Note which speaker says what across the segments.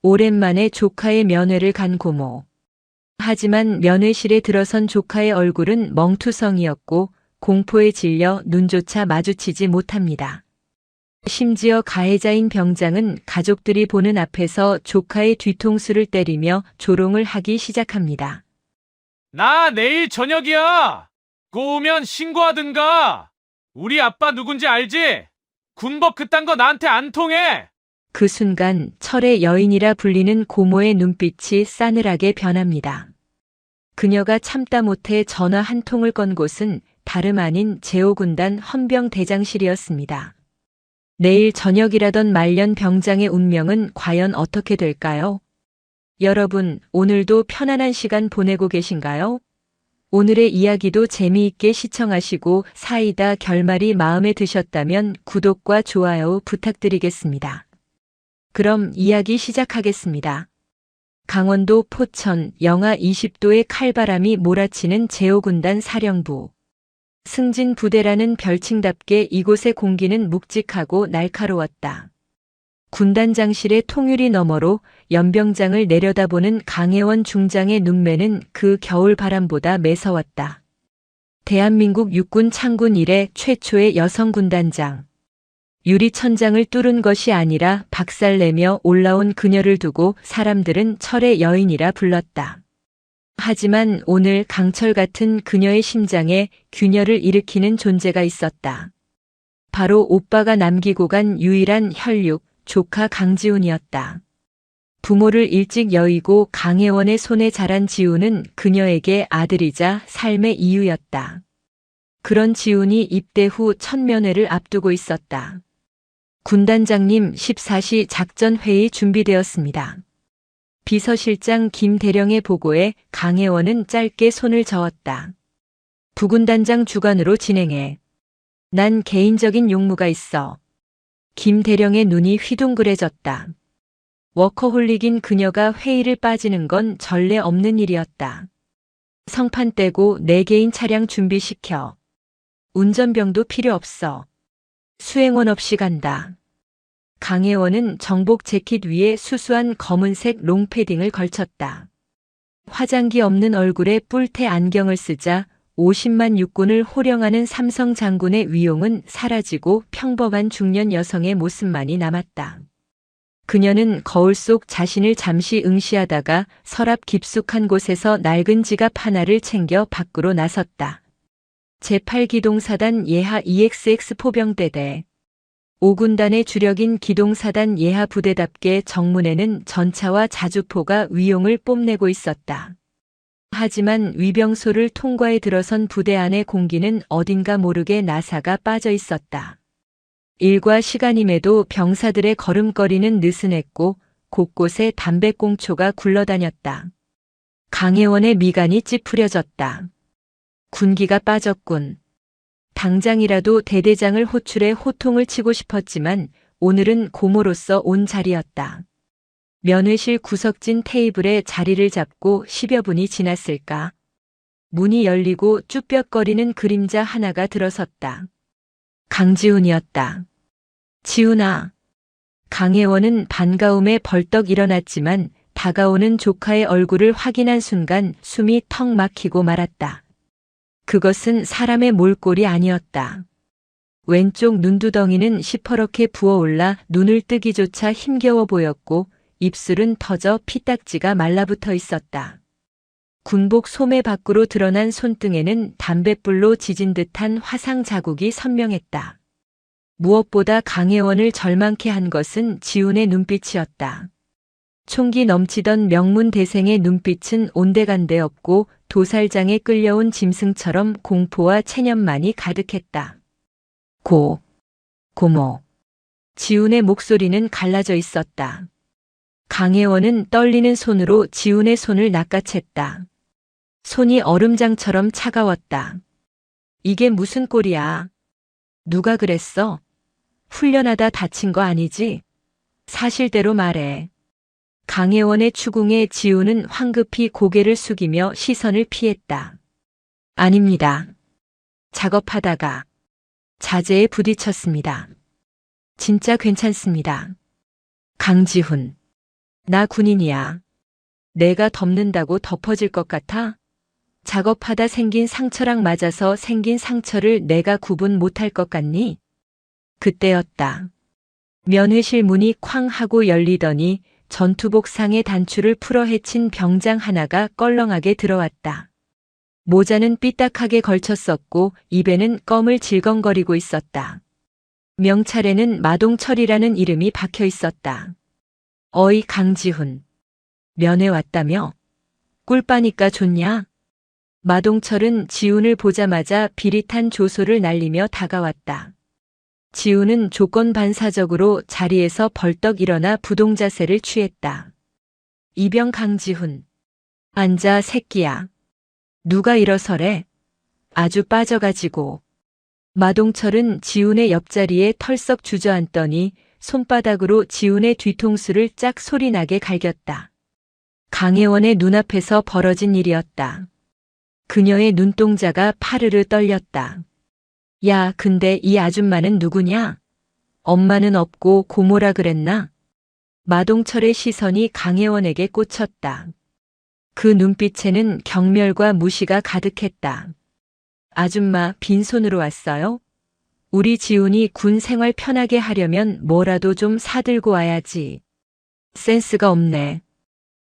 Speaker 1: 오랜만에 조카의 면회를 간 고모. 하지만 면회실에 들어선 조카의 얼굴은 멍투성이었고 공포에 질려 눈조차 마주치지 못합니다. 심지어 가해자인 병장은 가족들이 보는 앞에서 조카의 뒤통수를 때리며 조롱을 하기 시작합니다.
Speaker 2: 나 내일 저녁이야. 꼬우면 신고하든가. 우리 아빠 누군지 알지? 군법 그딴 거 나한테 안 통해.
Speaker 1: 그 순간 철의 여인이라 불리는 고모의 눈빛이 싸늘하게 변합니다. 그녀가 참다 못해 전화 한 통을 건 곳은 다름 아닌 제5군단 헌병대장실이었습니다. 내일 저녁이라던 말년 병장의 운명은 과연 어떻게 될까요? 여러분, 오늘도 편안한 시간 보내고 계신가요? 오늘의 이야기도 재미있게 시청하시고 사이다 결말이 마음에 드셨다면 구독과 좋아요 부탁드리겠습니다. 그럼 이야기 시작하겠습니다. 강원도 포천 영하 20도의 칼바람이 몰아치는 제5군단 사령부. 승진 부대라는 별칭답게 이곳의 공기는 묵직하고 날카로웠다. 군단장실의 통유리 너머로 연병장을 내려다보는 강혜원 중장의 눈매는 그 겨울 바람보다 매서웠다. 대한민국 육군 창군 이래 최초의 여성 군단장. 유리천장을 뚫은 것이 아니라 박살내며 올라온 그녀를 두고 사람들은 철의 여인이라 불렀다. 하지만 오늘 강철 같은 그녀의 심장에 균열을 일으키는 존재가 있었다. 바로 오빠가 남기고 간 유일한 혈육, 조카 강지훈이었다. 부모를 일찍 여의고 강혜원의 손에 자란 지훈은 그녀에게 아들이자 삶의 이유였다. 그런 지훈이 입대 후 첫 면회를 앞두고 있었다. 군단장님 14시 작전회의 준비되었습니다. 비서실장 김대령의 보고에 강혜원은 짧게 손을 저었다. 부군단장 주관으로 진행해. 난 개인적인 용무가 있어. 김대령의 눈이 휘둥그레졌다. 워커홀릭인 그녀가 회의를 빠지는 건 전례 없는 일이었다. 성판 떼고 내 개인 차량 준비시켜. 운전병도 필요 없어. 수행원 없이 간다. 강혜원은 정복 재킷 위에 수수한 검은색 롱패딩을 걸쳤다. 화장기 없는 얼굴에 뿔테 안경을 쓰자 50만 육군을 호령하는 삼성 장군의 위용은 사라지고 평범한 중년 여성의 모습만이 남았다. 그녀는 거울 속 자신을 잠시 응시하다가 서랍 깊숙한 곳에서 낡은 지갑 하나를 챙겨 밖으로 나섰다. 제8기동사단 예하 EXX 포병대대. 5군단의 주력인 기동사단 예하 부대답게 정문에는 전차와 자주포가 위용을 뽐내고 있었다. 하지만 위병소를 통과해 들어선 부대 안의 공기는 어딘가 모르게 나사가 빠져 있었다. 일과 시간임에도 병사들의 걸음걸이는 느슨했고 곳곳에 담배꽁초가 굴러다녔다. 강혜원의 미간이 찌푸려졌다. 군기가 빠졌군. 당장이라도 대대장을 호출해 호통을 치고 싶었지만 오늘은 고모로서 온 자리였다. 면회실 구석진 테이블에 자리를 잡고 10여 분이 지났을까. 문이 열리고 쭈뼛거리는 그림자 하나가 들어섰다. 강지훈이었다. 지훈아. 강혜원은 반가움에 벌떡 일어났지만 다가오는 조카의 얼굴을 확인한 순간 숨이 턱 막히고 말았다. 그것은 사람의 몰골이 아니었다. 왼쪽 눈두덩이는 시퍼렇게 부어올라 눈을 뜨기조차 힘겨워 보였고 입술은 터져 피딱지가 말라붙어 있었다. 군복 소매 밖으로 드러난 손등에는 담뱃불로 지진 듯한 화상 자국이 선명했다. 무엇보다 강혜원을 절망케 한 것은 지훈의 눈빛이었다. 총기 넘치던 명문대생의 눈빛은 온데간데 없고 도살장에 끌려온 짐승처럼 공포와 체념만이 가득했다. 고모. 지훈의 목소리는 갈라져 있었다. 강혜원은 떨리는 손으로 지훈의 손을 낚아챘다. 손이 얼음장처럼 차가웠다. 이게 무슨 꼴이야? 누가 그랬어? 훈련하다 다친 거 아니지? 사실대로 말해. 강혜원의 추궁에 지훈은 황급히 고개를 숙이며 시선을 피했다. 아닙니다. 작업하다가 자재에 부딪혔습니다. 진짜 괜찮습니다. 강지훈. 나 군인이야. 내가 덮는다고 덮어질 것 같아? 작업하다 생긴 상처랑 맞아서 생긴 상처를 내가 구분 못할 것 같니? 그때였다. 면회실 문이 쾅 하고 열리더니 전투복 상의 단추를 풀어 헤친 병장 하나가 껄렁하게 들어왔다. 모자는 삐딱하게 걸쳤었고 입에는 껌을 질겅거리고 있었다. 명찰에는 마동철이라는 이름이 박혀 있었다. 어이 강지훈. 면회 왔다며? 꿀빠니까 좋냐? 마동철은 지훈을 보자마자 비릿한 조소를 날리며 다가왔다. 지훈은 조건반사적으로 자리에서 벌떡 일어나 부동자세를 취했다. 이병 강지훈. 앉아 새끼야. 누가 일어서래? 아주 빠져가지고. 마동철은 지훈의 옆자리에 털썩 주저앉더니 손바닥으로 지훈의 뒤통수를 짝 소리나게 갈겼다. 강혜원의 눈앞에서 벌어진 일이었다. 그녀의 눈동자가 파르르 떨렸다. 야, 근데 이 아줌마는 누구냐? 엄마는 없고 고모라 그랬나? 마동철의 시선이 강혜원에게 꽂혔다. 그 눈빛에는 경멸과 무시가 가득했다. 아줌마 빈손으로 왔어요? 우리 지훈이 군 생활 편하게 하려면 뭐라도 좀 사들고 와야지. 센스가 없네.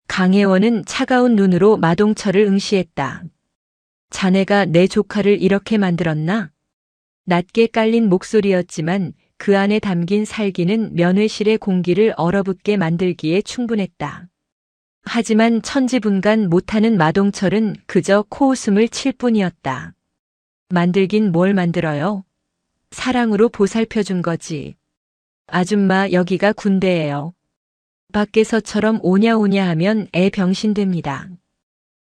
Speaker 1: 강혜원은 차가운 눈으로 마동철을 응시했다. 자네가 내 조카를 이렇게 만들었나? 낮게 깔린 목소리였지만 그 안에 담긴 살기는 면회실의 공기를 얼어붙게 만들기에 충분했다. 하지만 천지분간 못하는 마동철은 그저 코웃음을 칠 뿐이었다. 만들긴 뭘 만들어요? 사랑으로 보살펴준 거지. 아줌마 여기가 군대예요. 밖에서처럼 오냐오냐 하면 애 병신됩니다.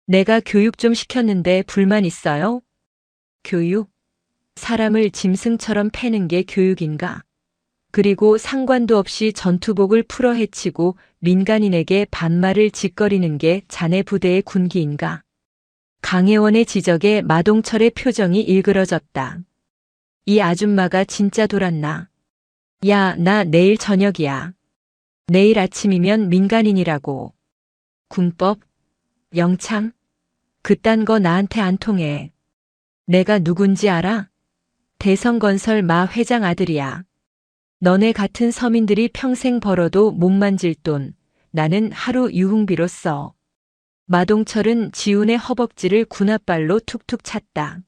Speaker 1: 내가 교육 좀 시켰는데 불만 있어요? 교육? 사람을 짐승처럼 패는 게 교육인가? 그리고 상관도 없이 전투복을 풀어 헤치고 민간인에게 반말을 짓거리는 게 자네 부대의 군기인가? 강혜원의 지적에 마동철의 표정이 일그러졌다. 이 아줌마가 진짜 돌았나? 야, 나 내일 저녁이야. 내일 아침이면 민간인이라고. 군법? 영창? 그딴 거 나한테 안 통해. 내가 누군지 알아? 대성건설 마 회장 아들이야. 너네 같은 서민들이 평생 벌어도 못 만질 돈, 나는 하루 유흥비로 써. 마동철은 지훈의 허벅지를 군홧발로 툭툭 찼다.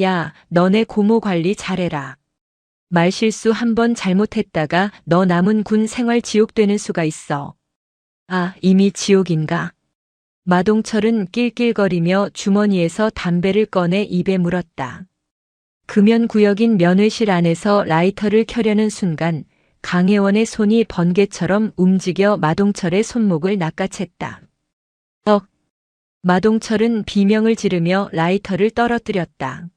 Speaker 1: 야, 너네 고모 관리 잘해라. 말실수 한 번 잘못했다가 너 남은 군 생활 지옥되는 수가 있어. 아, 이미 지옥인가? 마동철은 낄낄거리며 주머니에서 담배를 꺼내 입에 물었다. 금연구역인 면회실 안에서 라이터를 켜려는 순간 강혜원의 손이 번개처럼 움직여 마동철의 손목을 낚아챘다. 마동철은 비명을 지르며 라이터를 떨어뜨렸다.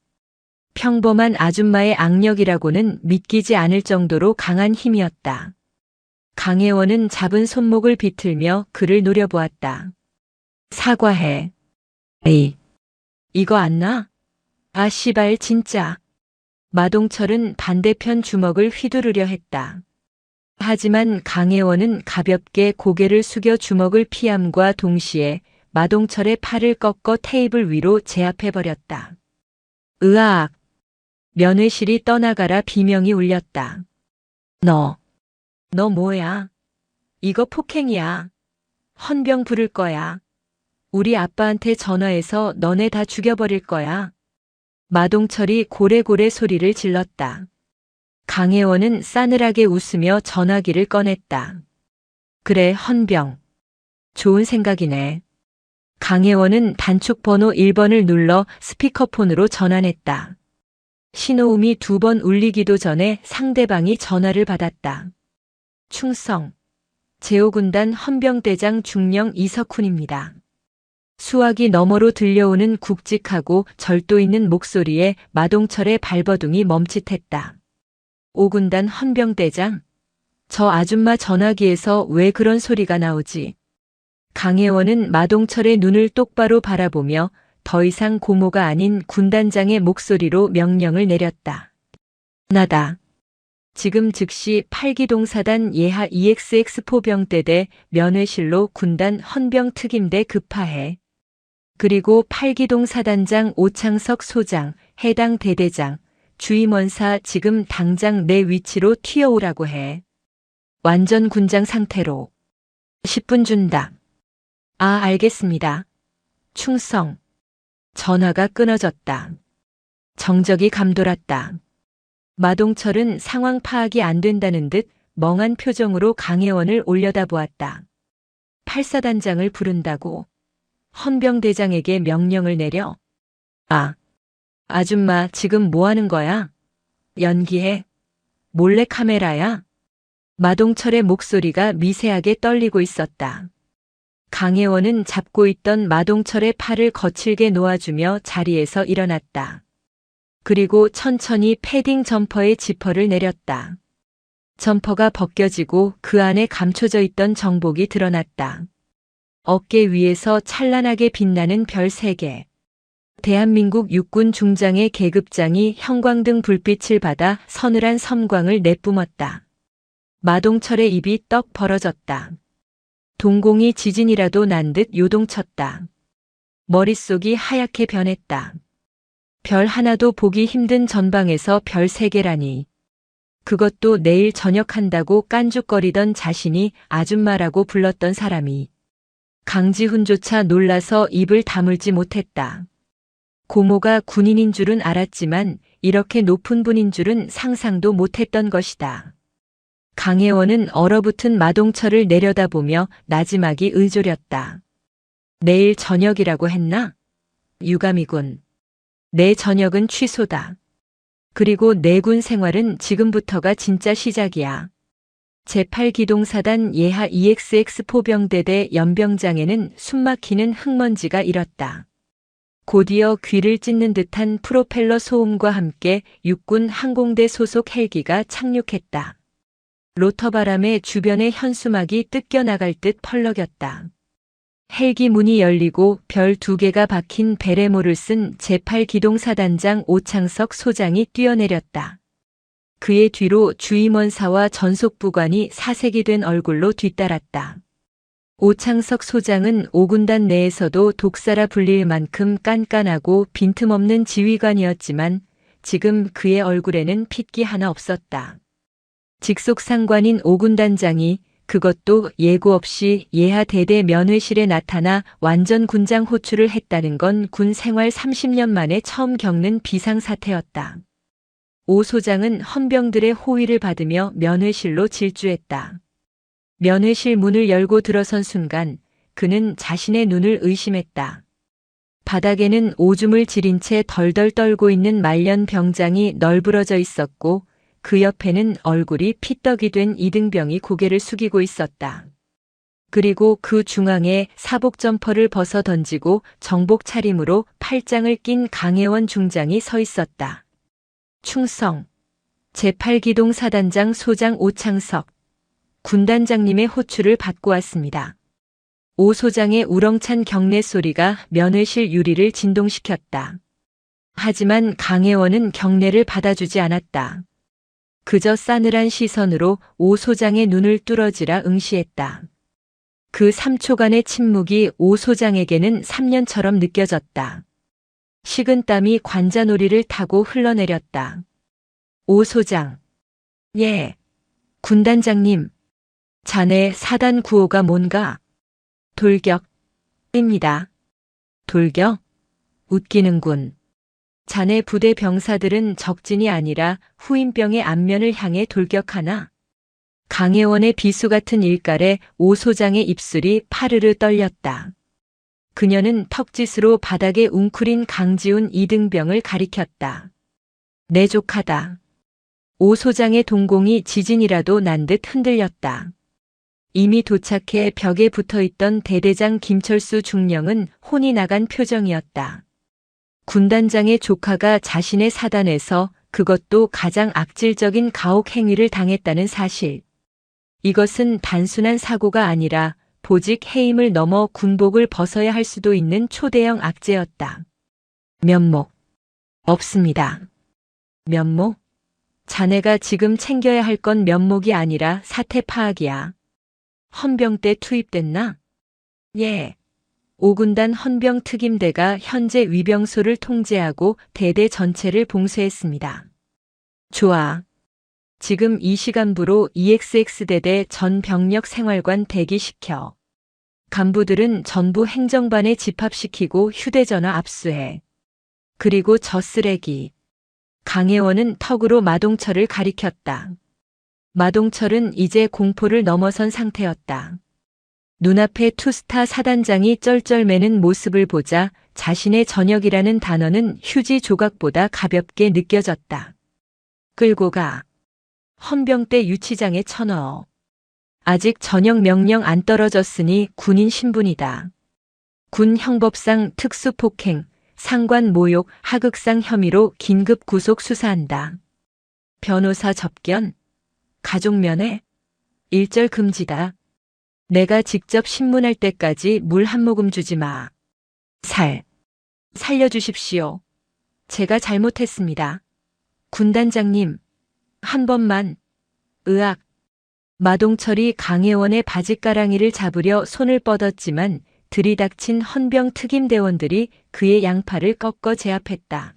Speaker 1: 평범한 아줌마의 악력이라고는 믿기지 않을 정도로 강한 힘이었다. 강혜원은 잡은 손목을 비틀며 그를 노려보았다. 사과해. 에이, 이거 안 나? 아 씨발 진짜. 마동철은 반대편 주먹을 휘두르려 했다. 하지만 강혜원은 가볍게 고개를 숙여 주먹을 피함과 동시에 마동철의 팔을 꺾어 테이블 위로 제압해버렸다. 으악! 면회실이 떠나가라 비명이 울렸다. 너 뭐야? 이거 폭행이야. 헌병 부를 거야. 우리 아빠한테 전화해서 너네 다 죽여버릴 거야. 마동철이 고래고래 소리를 질렀다. 강혜원은 싸늘하게 웃으며 전화기를 꺼냈다. 그래, 헌병. 좋은 생각이네. 강혜원은 단축 번호 1번을 눌러 스피커폰으로 전환했다. 신호음이 2번 울리기도 전에 상대방이 전화를 받았다. 충성. 제5군단 헌병대장 중령 이석훈입니다. 수화기 너머로 들려오는 굵직하고 절도 있는 목소리에 마동철의 발버둥이 멈칫했다. 5군단 헌병대장? 저 아줌마 전화기에서 왜 그런 소리가 나오지? 강혜원은 마동철의 눈을 똑바로 바라보며 더 이상 고모가 아닌 군단장의 목소리로 명령을 내렸다. 나다. 지금 즉시 8기동 사단 예하 EXX 포병대대 면회실로 군단 헌병특임대 급파해. 그리고 8기동 사단장 오창석 소장, 해당 대대장, 주임원사 지금 당장 내 위치로 튀어오라고 해. 완전 군장 상태로. 10분 준다. 아, 알겠습니다. 충성. 전화가 끊어졌다. 정적이 감돌았다. 마동철은 상황 파악이 안 된다는 듯 멍한 표정으로 강혜원을 올려다보았다. 8사단장을 부른다고? 헌병대장에게 명령을 내려? 아, 아줌마 지금 뭐 하는 거야? 연기해? 몰래 카메라야? 마동철의 목소리가 미세하게 떨리고 있었다. 강혜원은 잡고 있던 마동철의 팔을 거칠게 놓아주며 자리에서 일어났다. 그리고 천천히 패딩 점퍼의 지퍼를 내렸다. 점퍼가 벗겨지고 그 안에 감춰져 있던 정복이 드러났다. 어깨 위에서 찬란하게 빛나는 별 3개. 대한민국 육군 중장의 계급장이 형광등 불빛을 받아 서늘한 섬광을 내뿜었다. 마동철의 입이 떡 벌어졌다. 동공이 지진이라도 난 듯 요동쳤다. 머릿속이 하얗게 변했다. 별 하나도 보기 힘든 전방에서 별 3개라니. 그것도 내일 전역한다고 깐죽거리던 자신이 아줌마라고 불렀던 사람이. 강지훈조차 놀라서 입을 다물지 못했다. 고모가 군인인 줄은 알았지만 이렇게 높은 분인 줄은 상상도 못했던 것이다. 강혜원은 얼어붙은 마동철을 내려다보며 나지막이 의졸였다. 내일 저녁이라고 했나? 유감이군. 내 저녁은 취소다. 그리고 내 군 생활은 지금부터가 진짜 시작이야. 제8기동사단 예하 EXX 포병대대 연병장에는 숨막히는 흙먼지가 일었다. 곧이어 귀를 찢는 듯한 프로펠러 소음과 함께 육군 항공대 소속 헬기가 착륙했다. 로터바람에 주변의 현수막이 뜯겨나갈 듯 펄럭였다. 헬기 문이 열리고 별 2개가 박힌 베레모를 쓴 제8기동사단장 오창석 소장이 뛰어내렸다. 그의 뒤로 주임원사와 전속부관이 사색이 된 얼굴로 뒤따랐다. 오창석 소장은 5군단 내에서도 독사라 불릴 만큼 깐깐하고 빈틈없는 지휘관이었지만 지금 그의 얼굴에는 핏기 하나 없었다. 직속상관인 5군단장이 그것도 예고 없이 예하 대대 면회실에 나타나 완전 군장 호출을 했다는 건 군 생활 30년 만에 처음 겪는 비상사태였다. 오 소장은 헌병들의 호의를 받으며 면회실로 질주했다. 면회실 문을 열고 들어선 순간 그는 자신의 눈을 의심했다. 바닥에는 오줌을 지린 채 덜덜 떨고 있는 말년 병장이 널브러져 있었고 그 옆에는 얼굴이 피떡이 된 이등병이 고개를 숙이고 있었다. 그리고 그 중앙에 사복 점퍼를 벗어 던지고 정복 차림으로 팔짱을 낀 강혜원 중장이 서 있었다. 충성. 제8기동 사단장 소장 오창석. 군단장님의 호출을 받고 왔습니다. 오 소장의 우렁찬 경례 소리가 면회실 유리를 진동시켰다. 하지만 강혜원은 경례를 받아주지 않았다. 그저 싸늘한 시선으로 오 소장의 눈을 뚫어지라 응시했다. 그 3초간의 침묵이 오 소장에게는 3년처럼 느껴졌다. 식은 땀이 관자놀이를 타고 흘러내렸다. 오 소장. 예. 군단장님. 자네 사단 구호가 뭔가? 돌격입니다. 돌격? 웃기는군. 자네 부대 병사들은 적진이 아니라 후임병의 안면을 향해 돌격하나? 강혜원의 비수 같은 일깔에 오 소장의 입술이 파르르 떨렸다. 그녀는 턱짓으로 바닥에 웅크린 강지훈 이등병을 가리켰다. 내 조카다. 오 소장의 동공이 지진이라도 난 듯 흔들렸다. 이미 도착해 벽에 붙어있던 대대장 김철수 중령은 혼이 나간 표정이었다. 군단장의 조카가 자신의 사단에서 그것도 가장 악질적인 가혹 행위를 당했다는 사실. 이것은 단순한 사고가 아니라 보직 해임을 넘어 군복을 벗어야 할 수도 있는 초대형 악재였다. 면목. 없습니다. 면목? 자네가 지금 챙겨야 할 건 면목이 아니라 사태 파악이야. 헌병대 투입됐나? 예. 5군단 헌병 특임대가 현재 위병소를 통제하고 대대 전체를 봉쇄했습니다. 좋아. 지금 이 시간부로 EXX대대 전 병력 생활관 대기시켜. 간부들은 전부 행정반에 집합시키고 휴대전화 압수해. 그리고 저 쓰레기. 강혜원은 턱으로 마동철을 가리켰다. 마동철은 이제 공포를 넘어선 상태였다. 눈앞에 투스타 사단장이 쩔쩔매는 모습을 보자 자신의 저녁이라는 단어는 휴지 조각보다 가볍게 느껴졌다. 끌고 가. 헌병대 유치장에 쳐넣어. 아직 전역 명령 안 떨어졌으니 군인 신분이다. 군 형법상 특수폭행, 상관 모욕, 하극상 혐의로 긴급 구속 수사한다. 변호사 접견, 가족면회, 일절 금지다. 내가 직접 신문할 때까지 물 한 모금 주지 마. 살려주십시오. 제가 잘못했습니다. 군단장님, 한 번만. 으악. 마동철이 강혜원의 바짓가랑이를 잡으려 손을 뻗었지만 들이닥친 헌병 특임대원들이 그의 양팔을 꺾어 제압했다.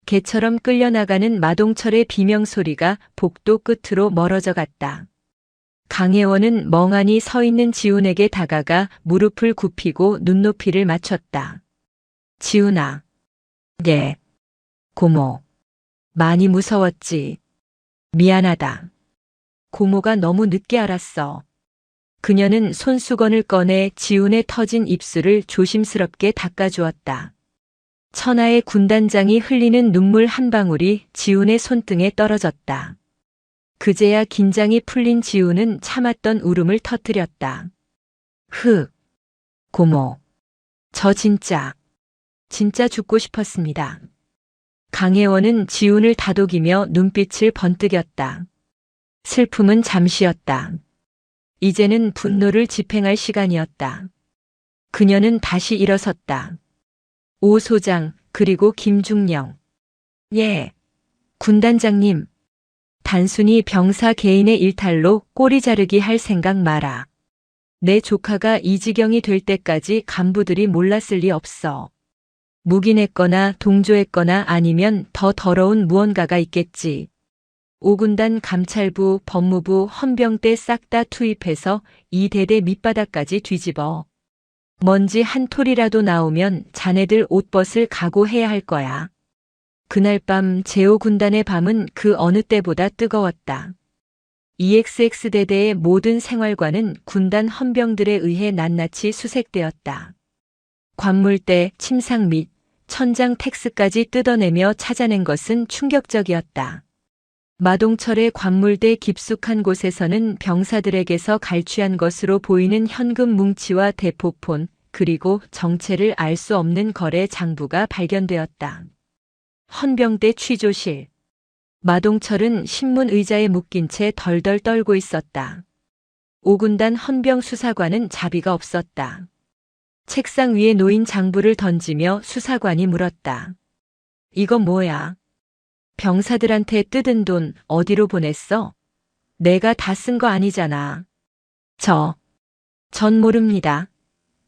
Speaker 1: 개처럼 끌려나가는 마동철의 비명소리가 복도 끝으로 멀어져 갔다. 강혜원은 멍하니 서 있는 지훈에게 다가가 무릎을 굽히고 눈높이를 맞췄다. 지훈아. 예. 고모. 많이 무서웠지. 미안하다. 고모가 너무 늦게 알았어. 그녀는 손수건을 꺼내 지훈의 터진 입술을 조심스럽게 닦아주었다. 천하의 군단장이 흘리는 눈물 한 방울이 지훈의 손등에 떨어졌다. 그제야 긴장이 풀린 지훈은 참았던 울음을 터뜨렸다. 고모. 저 진짜 죽고 싶었습니다. 강혜원은 지훈을 다독이며 눈빛을 번뜩였다. 슬픔은 잠시였다. 이제는 분노를 집행할 시간이었다. 그녀는 다시 일어섰다. 오 소장, 그리고 김중령. 예. 군단장님. 단순히 병사 개인의 일탈로 꼬리 자르기 할 생각 마라. 내 조카가 이 지경이 될 때까지 간부들이 몰랐을 리 없어. 묵인했거나 동조했거나 아니면 더 더러운 무언가가 있겠지. 5군단 감찰부, 법무부, 헌병대 싹 다 투입해서 이 대대 밑바닥까지 뒤집어. 먼지 한 톨이라도 나오면 자네들 옷벗을 각오해야 할 거야. 그날 밤 제5군단의 밤은 그 어느 때보다 뜨거웠다. EXX대대의 모든 생활관은 군단 헌병들에 의해 낱낱이 수색되었다. 관물대, 침상 및 천장 텍스까지 뜯어내며 찾아낸 것은 충격적이었다. 마동철의 관물대 깊숙한 곳에서는 병사들에게서 갈취한 것으로 보이는 현금 뭉치와 대포폰, 그리고 정체를 알 수 없는 거래 장부가 발견되었다. 헌병대 취조실. 마동철은 신문 의자에 묶인 채 덜덜 떨고 있었다. 5군단 헌병 수사관은 자비가 없었다. 책상 위에 놓인 장부를 던지며 수사관이 물었다. 이거 뭐야? 병사들한테 뜯은 돈 어디로 보냈어? 내가 다 쓴 거 아니잖아. 전 모릅니다.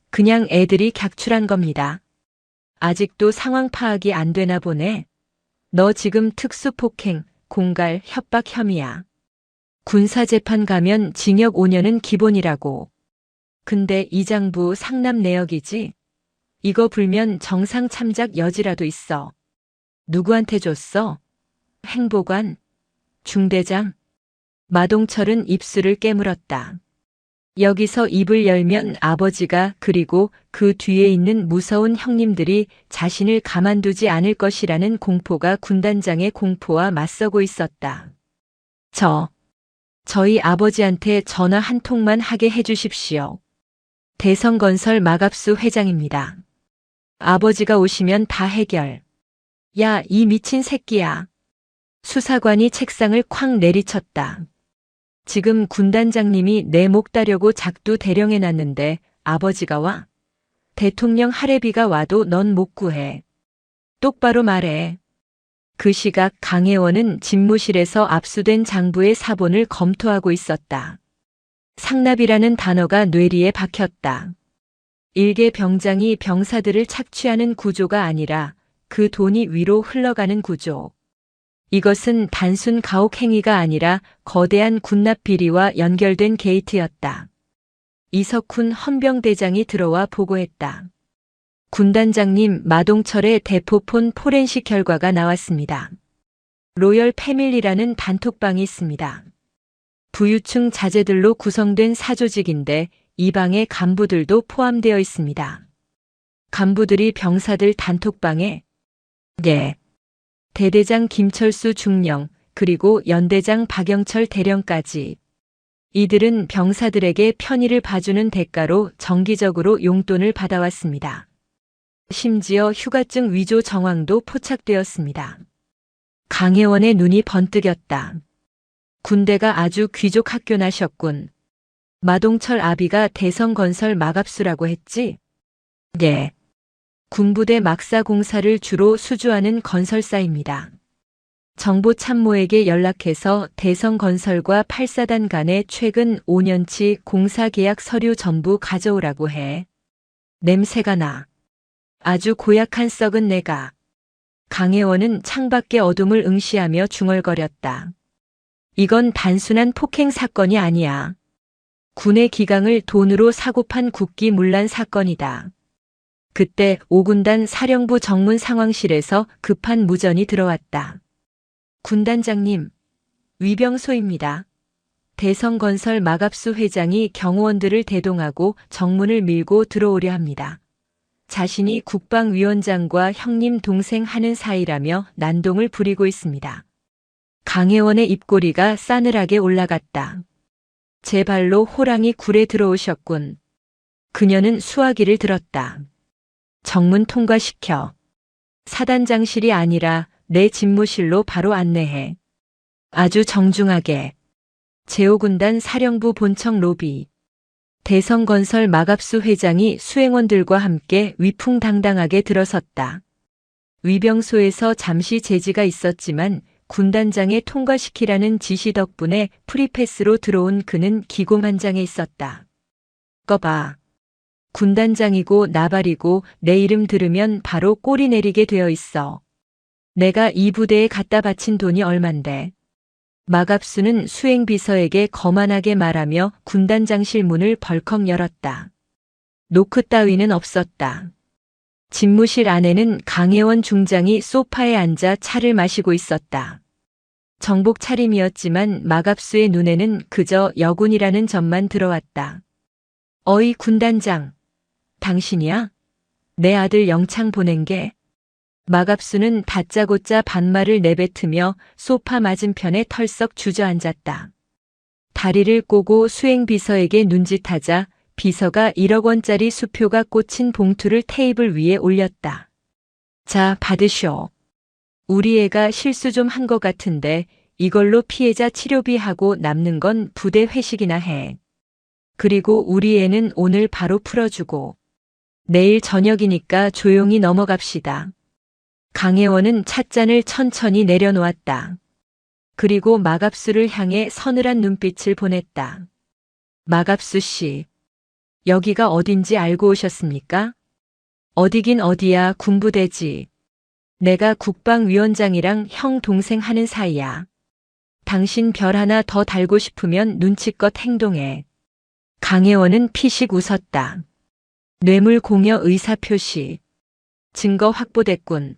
Speaker 1: 그냥 애들이 객출한 겁니다. 아직도 상황 파악이 안 되나 보네. 너 지금 특수폭행, 공갈, 협박 혐의야. 군사재판 가면 징역 5년은 기본이라고. 근데 이 장부 상납 내역이지? 이거 불면 정상 참작 여지라도 있어. 누구한테 줬어? 행보관? 중대장? 마동철은 입술을 깨물었다. 여기서 입을 열면 아버지가 그리고 그 뒤에 있는 무서운 형님들이 자신을 가만두지 않을 것이라는 공포가 군단장의 공포와 맞서고 있었다. 저희 아버지한테 전화 한 통만 하게 해주십시오. 대성건설 마갑수 회장입니다. 아버지가 오시면 다 해결. 야, 이 미친 새끼야. 수사관이 책상을 쾅 내리쳤다. 지금 군단장님이 내 목 따려고 작두 대령해놨는데 아버지가 와? 대통령 할애비가 와도 넌 못 구해. 똑바로 말해. 그 시각 강혜원은 집무실에서 압수된 장부의 사본을 검토하고 있었다. 상납이라는 단어가 뇌리에 박혔다. 일개 병장이 병사들을 착취하는 구조가 아니라 그 돈이 위로 흘러가는 구조. 이것은 단순 가혹 행위가 아니라 거대한 군납 비리와 연결된 게이트였다. 이석훈 헌병대장이 들어와 보고했다. 군단장님, 마동철의 대포폰 포렌식 결과가 나왔습니다. 로열 패밀리라는 단톡방이 있습니다. 부유층 자제들로 구성된 사조직인데 이 방의 간부들도 포함되어 있습니다. 간부들이 병사들 단톡방에 네. 대대장 김철수 중령, 그리고 연대장 박영철 대령까지. 이들은 병사들에게 편의를 봐주는 대가로 정기적으로 용돈을 받아왔습니다. 심지어 휴가증 위조 정황도 포착되었습니다. 강혜원의 눈이 번뜩였다. 군대가 아주 귀족 학교나셨군. 마동철 아비가 대성건설 마갑수라고 했지? 네. 군부대 막사 공사를 주로 수주하는 건설사입니다. 정보참모에게 연락해서 대성건설과 8사단 간의 최근 5년치 공사계약 서류 전부 가져오라고 해. 냄새가 나. 아주 고약한 썩은 내가. 강혜원은 창밖의 어둠을 응시하며 중얼거렸다. 이건 단순한 폭행 사건이 아니야. 군의 기강을 돈으로 사고판 국기문란 사건이다. 그때 5군단 사령부 정문 상황실에서 급한 무전이 들어왔다. 군단장님, 위병소입니다. 대성건설 마갑수 회장이 경호원들을 대동하고 정문을 밀고 들어오려 합니다. 자신이 국방위원장과 형님 동생 하는 사이라며 난동을 부리고 있습니다. 강혜원의 입꼬리가 싸늘하게 올라갔다. 제 발로 호랑이 굴에 들어오셨군. 그녀는 수화기를 들었다. 정문 통과시켜. 사단장실이 아니라 내 집무실로 바로 안내해. 아주 정중하게. 제5군단 사령부 본청 로비. 대성건설 마갑수 회장이 수행원들과 함께 위풍당당하게 들어섰다. 위병소에서 잠시 제지가 있었지만 군단장에 통과시키라는 지시 덕분에 프리패스로 들어온 그는 기고만장해 있었다. 꺼봐. 군단장이고 나발이고 내 이름 들으면 바로 꼬리 내리게 되어 있어. 내가 이 부대에 갖다 바친 돈이 얼만데. 마갑수는 수행비서에게 거만하게 말하며 군단장실 문을 벌컥 열었다. 노크 따위는 없었다. 집무실 안에는 강혜원 중장이 소파에 앉아 차를 마시고 있었다. 정복 차림이었지만 마갑수의 눈에는 그저 여군이라는 점만 들어왔다. 어이 군단장, 당신이야? 내 아들 영창 보낸 게? 마갑수는 다짜고짜 반말을 내뱉으며 소파 맞은편에 털썩 주저앉았다. 다리를 꼬고 수행비서에게 눈짓하자 비서가 1억 원짜리 수표가 꽂힌 봉투를 테이블 위에 올렸다. 자, 받으쇼. 우리 애가 실수 좀 한 것 같은데 이걸로 피해자 치료비하고 남는 건 부대 회식이나 해. 그리고 우리 애는 오늘 바로 풀어주고 내일 저녁이니까 조용히 넘어갑시다. 강혜원은 찻잔을 천천히 내려놓았다. 그리고 마갑수를 향해 서늘한 눈빛을 보냈다. 마갑수 씨, 여기가 어딘지 알고 오셨습니까? 어디긴 어디야, 군부대지. 내가 국방위원장이랑 형 동생 하는 사이야. 당신 별 하나 더 달고 싶으면 눈치껏 행동해. 강혜원은 피식 웃었다. 뇌물 공여 의사표시. 증거 확보됐군.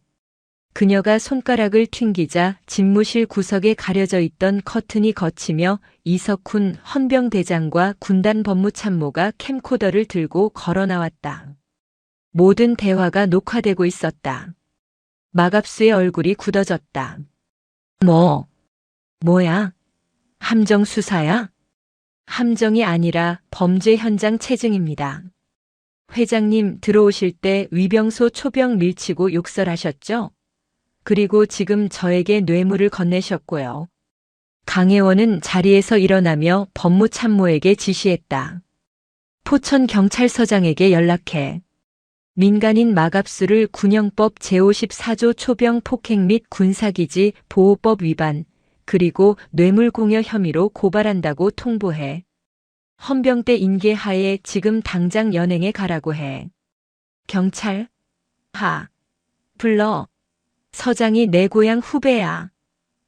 Speaker 1: 그녀가 손가락을 튕기자 집무실 구석에 가려져 있던 커튼이 걷히며 이석훈 헌병대장과 군단 법무참모가 캠코더를 들고 걸어 나왔다. 모든 대화가 녹화되고 있었다. 마갑수의 얼굴이 굳어졌다. 뭐야? 함정 수사야? 함정이 아니라 범죄 현장 체증입니다. 회장님 들어오실 때 위병소 초병 밀치고 욕설하셨죠? 그리고 지금 저에게 뇌물을 건네셨고요. 강혜원은 자리에서 일어나며 법무참모에게 지시했다. 포천경찰서장에게 연락해. 민간인 마갑수를 군형법 제54조 초병 폭행 및 군사기지 보호법 위반, 그리고 뇌물공여 혐의로 고발한다고 통보해. 헌병대 인계하에 지금 당장 연행에 가라고 해. 경찰? 불러. 서장이 내 고향 후배야.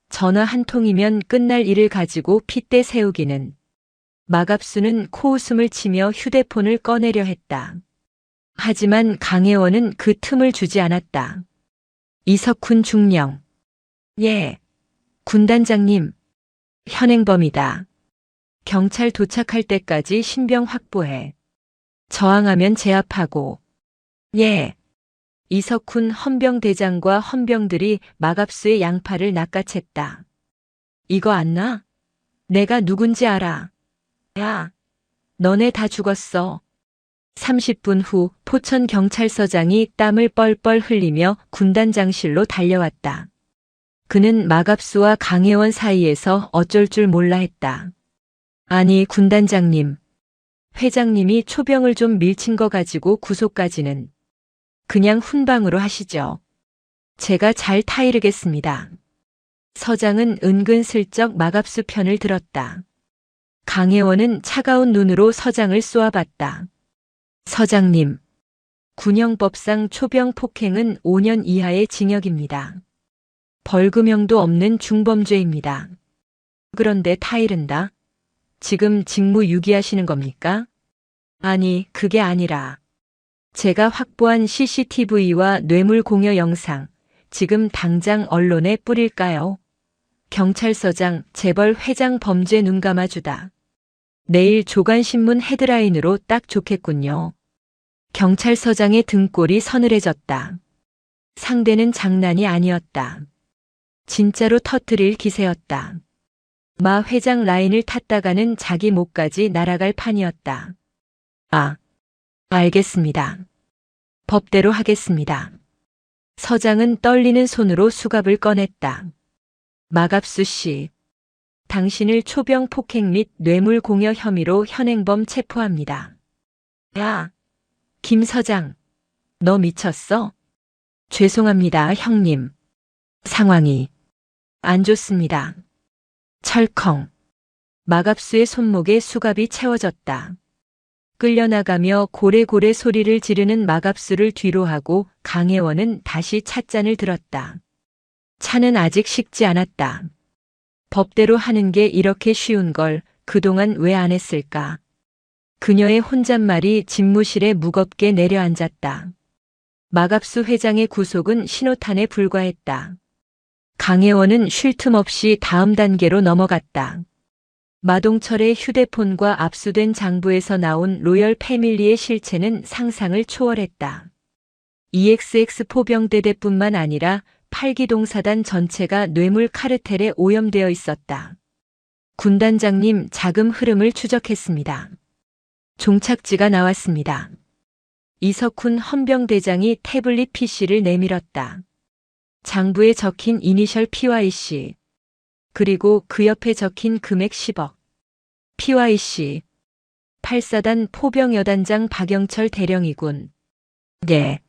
Speaker 1: 전화 한 통이면 끝날 일을 가지고 핏대 세우기는. 마갑수는 코웃음을 치며 휴대폰을 꺼내려 했다. 하지만 강혜원은 그 틈을 주지 않았다. 이석훈 중령. 예. 군단장님. 현행범이다. 경찰 도착할 때까지 신병 확보해. 저항하면 제압하고. 예. 이석훈 헌병대장과 헌병들이 마갑수의 양팔을 낚아챘다. 이거 안 나? 내가 누군지 알아. 야, 너네 다 죽었어. 30분 후 포천경찰서장이 땀을 뻘뻘 흘리며 군단장실로 달려왔다. 그는 마갑수와 강혜원 사이에서 어쩔 줄 몰라 했다. 아니, 군단장님. 회장님이 초병을 좀 밀친 거 가지고 구속까지는 그냥 훈방으로 하시죠. 제가 잘 타이르겠습니다. 서장은 은근슬쩍 마갑수 편을 들었다. 강혜원은 차가운 눈으로 서장을 쏘아봤다. 서장님, 군형법상 초병 폭행은 5년 이하의 징역입니다. 벌금형도 없는 중범죄입니다. 그런데 타이른다? 지금 직무 유기하시는 겁니까? 아니, 그게 아니라 제가 확보한 CCTV와 뇌물 공여 영상, 지금 당장 언론에 뿌릴까요? 경찰서장, 재벌 회장 범죄 눈 감아주다. 내일 조간신문 헤드라인으로 딱 좋겠군요. 경찰서장의 등골이 서늘해졌다. 상대는 장난이 아니었다. 진짜로 터뜨릴 기세였다. 마 회장 라인을 탔다가는 자기 목까지 날아갈 판이었다. 알겠습니다. 법대로 하겠습니다. 서장은 떨리는 손으로 수갑을 꺼냈다. 마갑수 씨, 당신을 초병 폭행 및 뇌물 공여 혐의로 현행범 체포합니다. 야, 김 서장, 너 미쳤어? 죄송합니다, 형님. 상황이 안 좋습니다. 철컹. 마갑수의 손목에 수갑이 채워졌다. 끌려나가며 고래고래 소리를 지르는 마갑수를 뒤로 하고 강혜원은 다시 찻잔을 들었다. 차는 아직 식지 않았다. 법대로 하는 게 이렇게 쉬운 걸 그동안 왜 안 했을까? 그녀의 혼잣말이 집무실에 무겁게 내려앉았다. 마갑수 회장의 구속은 신호탄에 불과했다. 강혜원은 쉴 틈 없이 다음 단계로 넘어갔다. 마동철의 휴대폰과 압수된 장부에서 나온 로열 패밀리의 실체는 상상을 초월했다. EXX 포병대대뿐만 아니라 8기동사단 전체가 뇌물 카르텔에 오염되어 있었다. 군단장님, 자금 흐름을 추적했습니다. 종착지가 나왔습니다. 이석훈 헌병대장이 태블릿 PC를 내밀었다. 장부에 적힌 이니셜 PYC, 그리고 그 옆에 적힌 금액 10억. PYC, 8사단 포병여단장 박영철 대령이군. 네.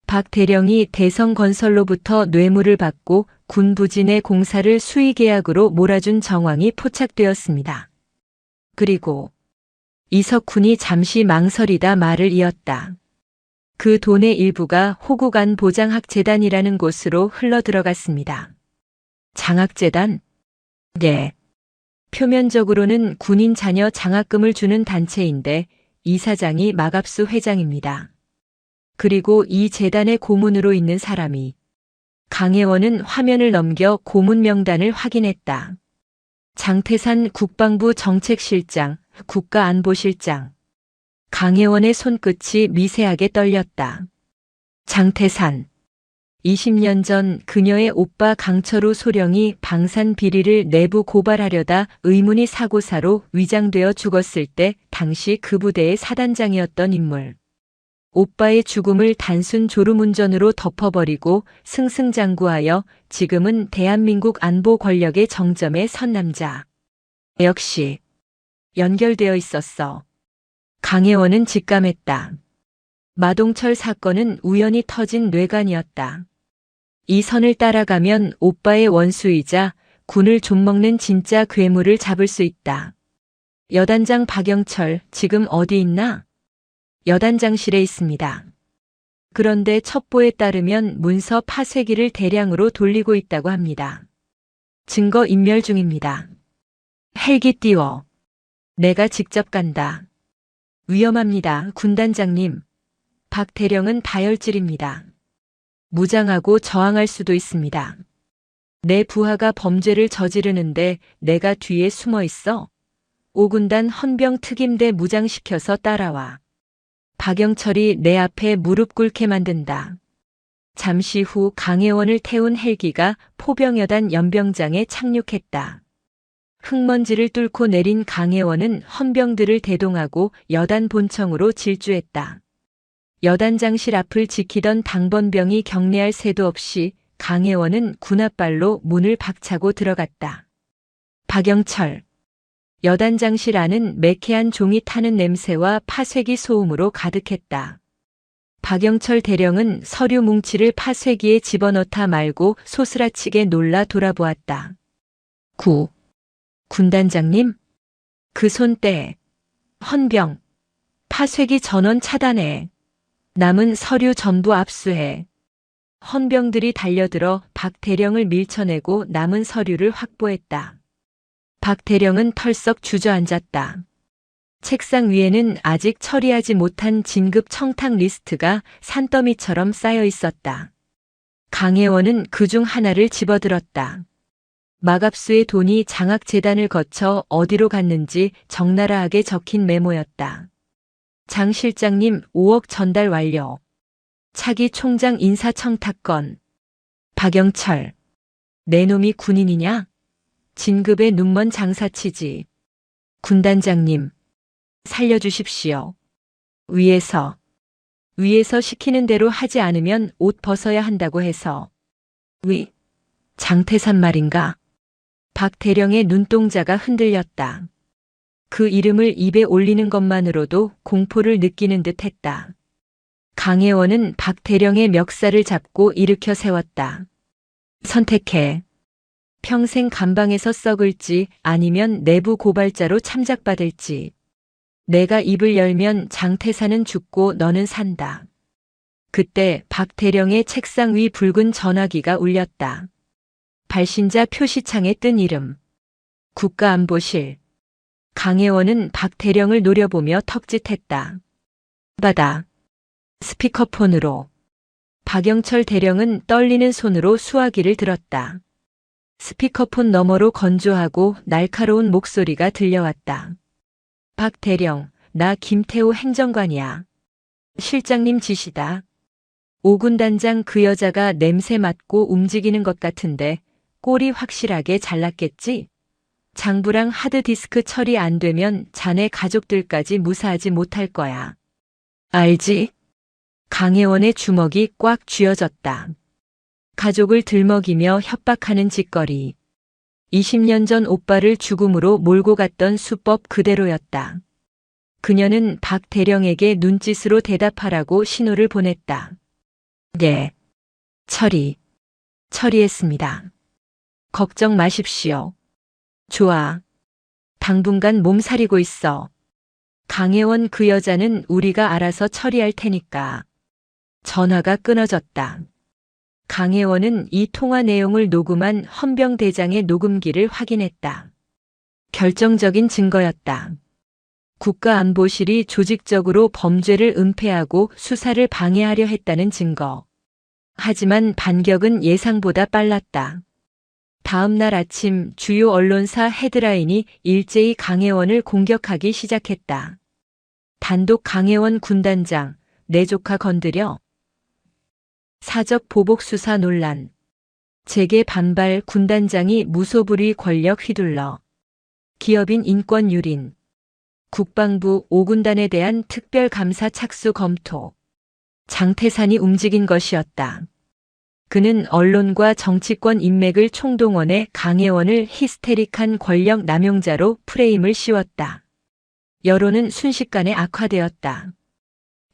Speaker 1: 박 대령이 대성건설로부터 뇌물을 받고 군 부진의 공사를 수의계약으로 몰아준 정황이 포착되었습니다. 그리고 이석훈이 잠시 망설이다 말을 이었다. 그 돈의 일부가 호국안 보장학재단이라는 곳으로 흘러들어갔습니다. 장학재단? 네. 표면적으로는 군인 자녀 장학금을 주는 단체인데 이사장이 마갑수 회장입니다. 그리고 이 재단의 고문으로 있는 사람이. 강혜원은 화면을 넘겨 고문 명단을 확인했다. 장태산 국방부 정책실장, 국가안보실장. 강혜원의 손끝이 미세하게 떨렸다. 장태산. 20년 전 그녀의 오빠 강철우 소령이 방산 비리를 내부 고발하려다 의문이 사고사로 위장되어 죽었을 때 당시 그 부대의 사단장이었던 인물. 오빠의 죽음을 단순 졸음운전으로 덮어버리고 승승장구하여 지금은 대한민국 안보 권력의 정점에 선 남자. 역시 연결되어 있었어. 강혜원은 직감했다. 마동철 사건은 우연히 터진 뇌관이었다. 이 선을 따라가면 오빠의 원수이자 군을 좀먹는 진짜 괴물을 잡을 수 있다. 여단장 박영철, 지금 어디 있나? 여단장실에 있습니다. 그런데 첩보에 따르면 문서 파쇄기를 대량으로 돌리고 있다고 합니다. 증거 인멸 중입니다. 헬기 띄워. 내가 직접 간다. 위험합니다, 군단장님. 박 대령은 다혈질입니다. 무장하고 저항할 수도 있습니다. 내 부하가 범죄를 저지르는데 내가 뒤에 숨어 있어? 5군단 헌병 특임대 무장시켜서 따라와. 박영철이 내 앞에 무릎 꿇게 만든다. 잠시 후 강혜원을 태운 헬기가 포병여단 연병장에 착륙했다. 흙먼지를 뚫고 내린 강혜원은 헌병들을 대동하고 여단 본청으로 질주했다. 여단장실 앞을 지키던 당번병이 경례할 새도 없이 강혜원은 군홧발로 문을 박차고 들어갔다. 박영철. 여단장실 안은 매캐한 종이 타는 냄새와 파쇄기 소음으로 가득했다. 박영철 대령은 서류 뭉치를 파쇄기에 집어넣다 말고 소스라치게 놀라 돌아보았다. 군단장님? 그 손 떼. 헌병. 파쇄기 전원 차단해. 남은 서류 전부 압수해. 헌병들이 달려들어 박 대령을 밀쳐내고 남은 서류를 확보했다. 박 대령은 털썩 주저앉았다. 책상 위에는 아직 처리하지 못한 진급 청탁 리스트가 산더미처럼 쌓여 있었다. 강혜원은 그중 하나를 집어들었다. 마갑수의 돈이 장학재단을 거쳐 어디로 갔는지 적나라하게 적힌 메모였다. 장 실장님 5억 전달 완료. 차기 총장 인사청탁건. 박영철. 내 놈이 군인이냐? 진급에 눈먼 장사치지. 군단장님. 살려주십시오. 위에서 시키는 대로 하지 않으면 옷 벗어야 한다고 해서. 장태산 말인가? 박 대령의 눈동자가 흔들렸다. 그 이름을 입에 올리는 것만으로도 공포를 느끼는 듯 했다. 강혜원은 박 대령의 멱살을 잡고 일으켜 세웠다. 선택해. 평생 감방에서 썩을지 아니면 내부 고발자로 참작받을지. 내가 입을 열면 장태산은 죽고 너는 산다. 그때 박 대령의 책상 위 붉은 전화기가 울렸다. 발신자 표시창에 뜬 이름. 국가안보실. 강혜원은 박 대령을 노려보며 턱짓했다. 받아. 스피커폰으로. 박영철 대령은 떨리는 손으로 수화기를 들었다. 스피커폰 너머로 건조하고 날카로운 목소리가 들려왔다. 박 대령, 나 김태호 행정관이야. 실장님 지시다. 5군단장 그 여자가 냄새 맡고 움직이는 것 같은데 꼴이 확실하게 잘났겠지? 장부랑 하드디스크 처리 안 되면 자네 가족들까지 무사하지 못할 거야. 알지? 강혜원의 주먹이 꽉 쥐어졌다. 가족을 들먹이며 협박하는 짓거리. 20년 전 오빠를 죽음으로 몰고 갔던 수법 그대로였다. 그녀는 박 대령에게 눈짓으로 대답하라고 신호를 보냈다. 네. 처리했습니다. 걱정 마십시오. 좋아. 당분간 몸살이고 있어. 강혜원 그 여자는 우리가 알아서 처리할 테니까. 전화가 끊어졌다. 강혜원은 이 통화 내용을 녹음한 헌병대장의 녹음기를 확인했다. 결정적인 증거였다. 국가안보실이 조직적으로 범죄를 은폐하고 수사를 방해하려 했다는 증거. 하지만 반격은 예상보다 빨랐다. 다음 날 아침 주요 언론사 헤드라인이 일제히 강혜원을 공격하기 시작했다. 단독 강혜원 군단장, 내 조카 건드려. 사적 보복 수사 논란. 재계 반발 군단장이 무소불위 권력 휘둘러. 기업인 인권 유린. 국방부 5군단에 대한 특별감사 착수 검토. 장태산이 움직인 것이었다. 그는 언론과 정치권 인맥을 총동원해 강혜원을 히스테릭한 권력 남용자로 프레임을 씌웠다. 여론은 순식간에 악화되었다.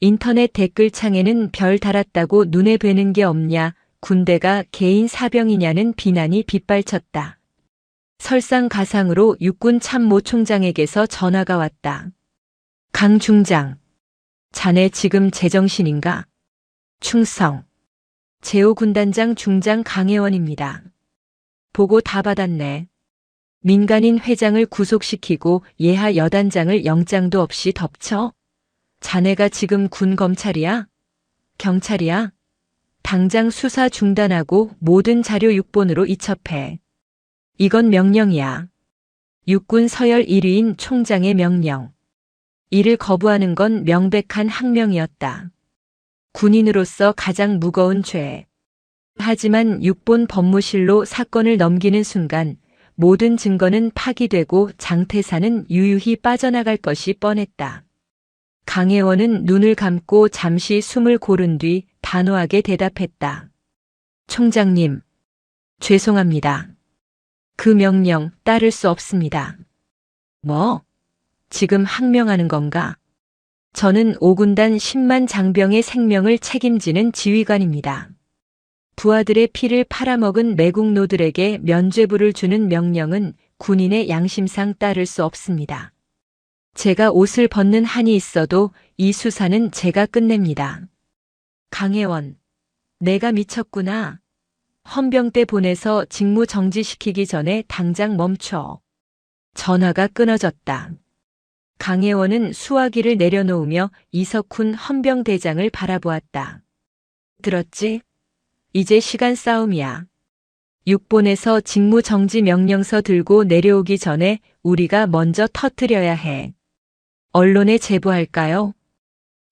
Speaker 1: 인터넷 댓글창에는 별 달았다고 눈에 뵈는 게 없냐, 군대가 개인 사병이냐는 비난이 빗발쳤다. 설상가상으로 육군 참모 총장에게서 전화가 왔다. 강 중장. 자네 지금 제정신인가? 충성. 제5군단장 중장 강혜원입니다. 보고 다 받았네. 민간인 회장을 구속시키고 예하 여단장을 영장도 없이 덮쳐? 자네가 지금 군 검찰이야? 경찰이야? 당장 수사 중단하고 모든 자료 육본으로 이첩해. 이건 명령이야. 육군 서열 1위인 총장의 명령. 이를 거부하는 건 명백한 항명이었다. 군인으로서 가장 무거운 죄. 하지만 육본 법무실로 사건을 넘기는 순간 모든 증거는 파기되고 장태산은 유유히 빠져나갈 것이 뻔했다. 강혜원은 눈을 감고 잠시 숨을 고른 뒤 단호하게 대답했다. 총장님, 죄송합니다. 그 명령 따를 수 없습니다. 뭐? 지금 항명하는 건가? 저는 5군단 10만 장병의 생명을 책임지는 지휘관입니다. 부하들의 피를 팔아먹은 매국노들에게 면죄부를 주는 명령은 군인의 양심상 따를 수 없습니다. 제가 옷을 벗는 한이 있어도 이 수사는 제가 끝냅니다. 강혜원, 내가 미쳤구나. 헌병대 보내서 직무 정지시키기 전에 당장 멈춰. 전화가 끊어졌다. 강혜원은 수화기를 내려놓으며 이석훈 헌병대장을 바라보았다. 들었지? 이제 시간 싸움이야. 육본에서 직무 정지 명령서 들고 내려오기 전에 우리가 먼저 터뜨려야 해. 언론에 제보할까요?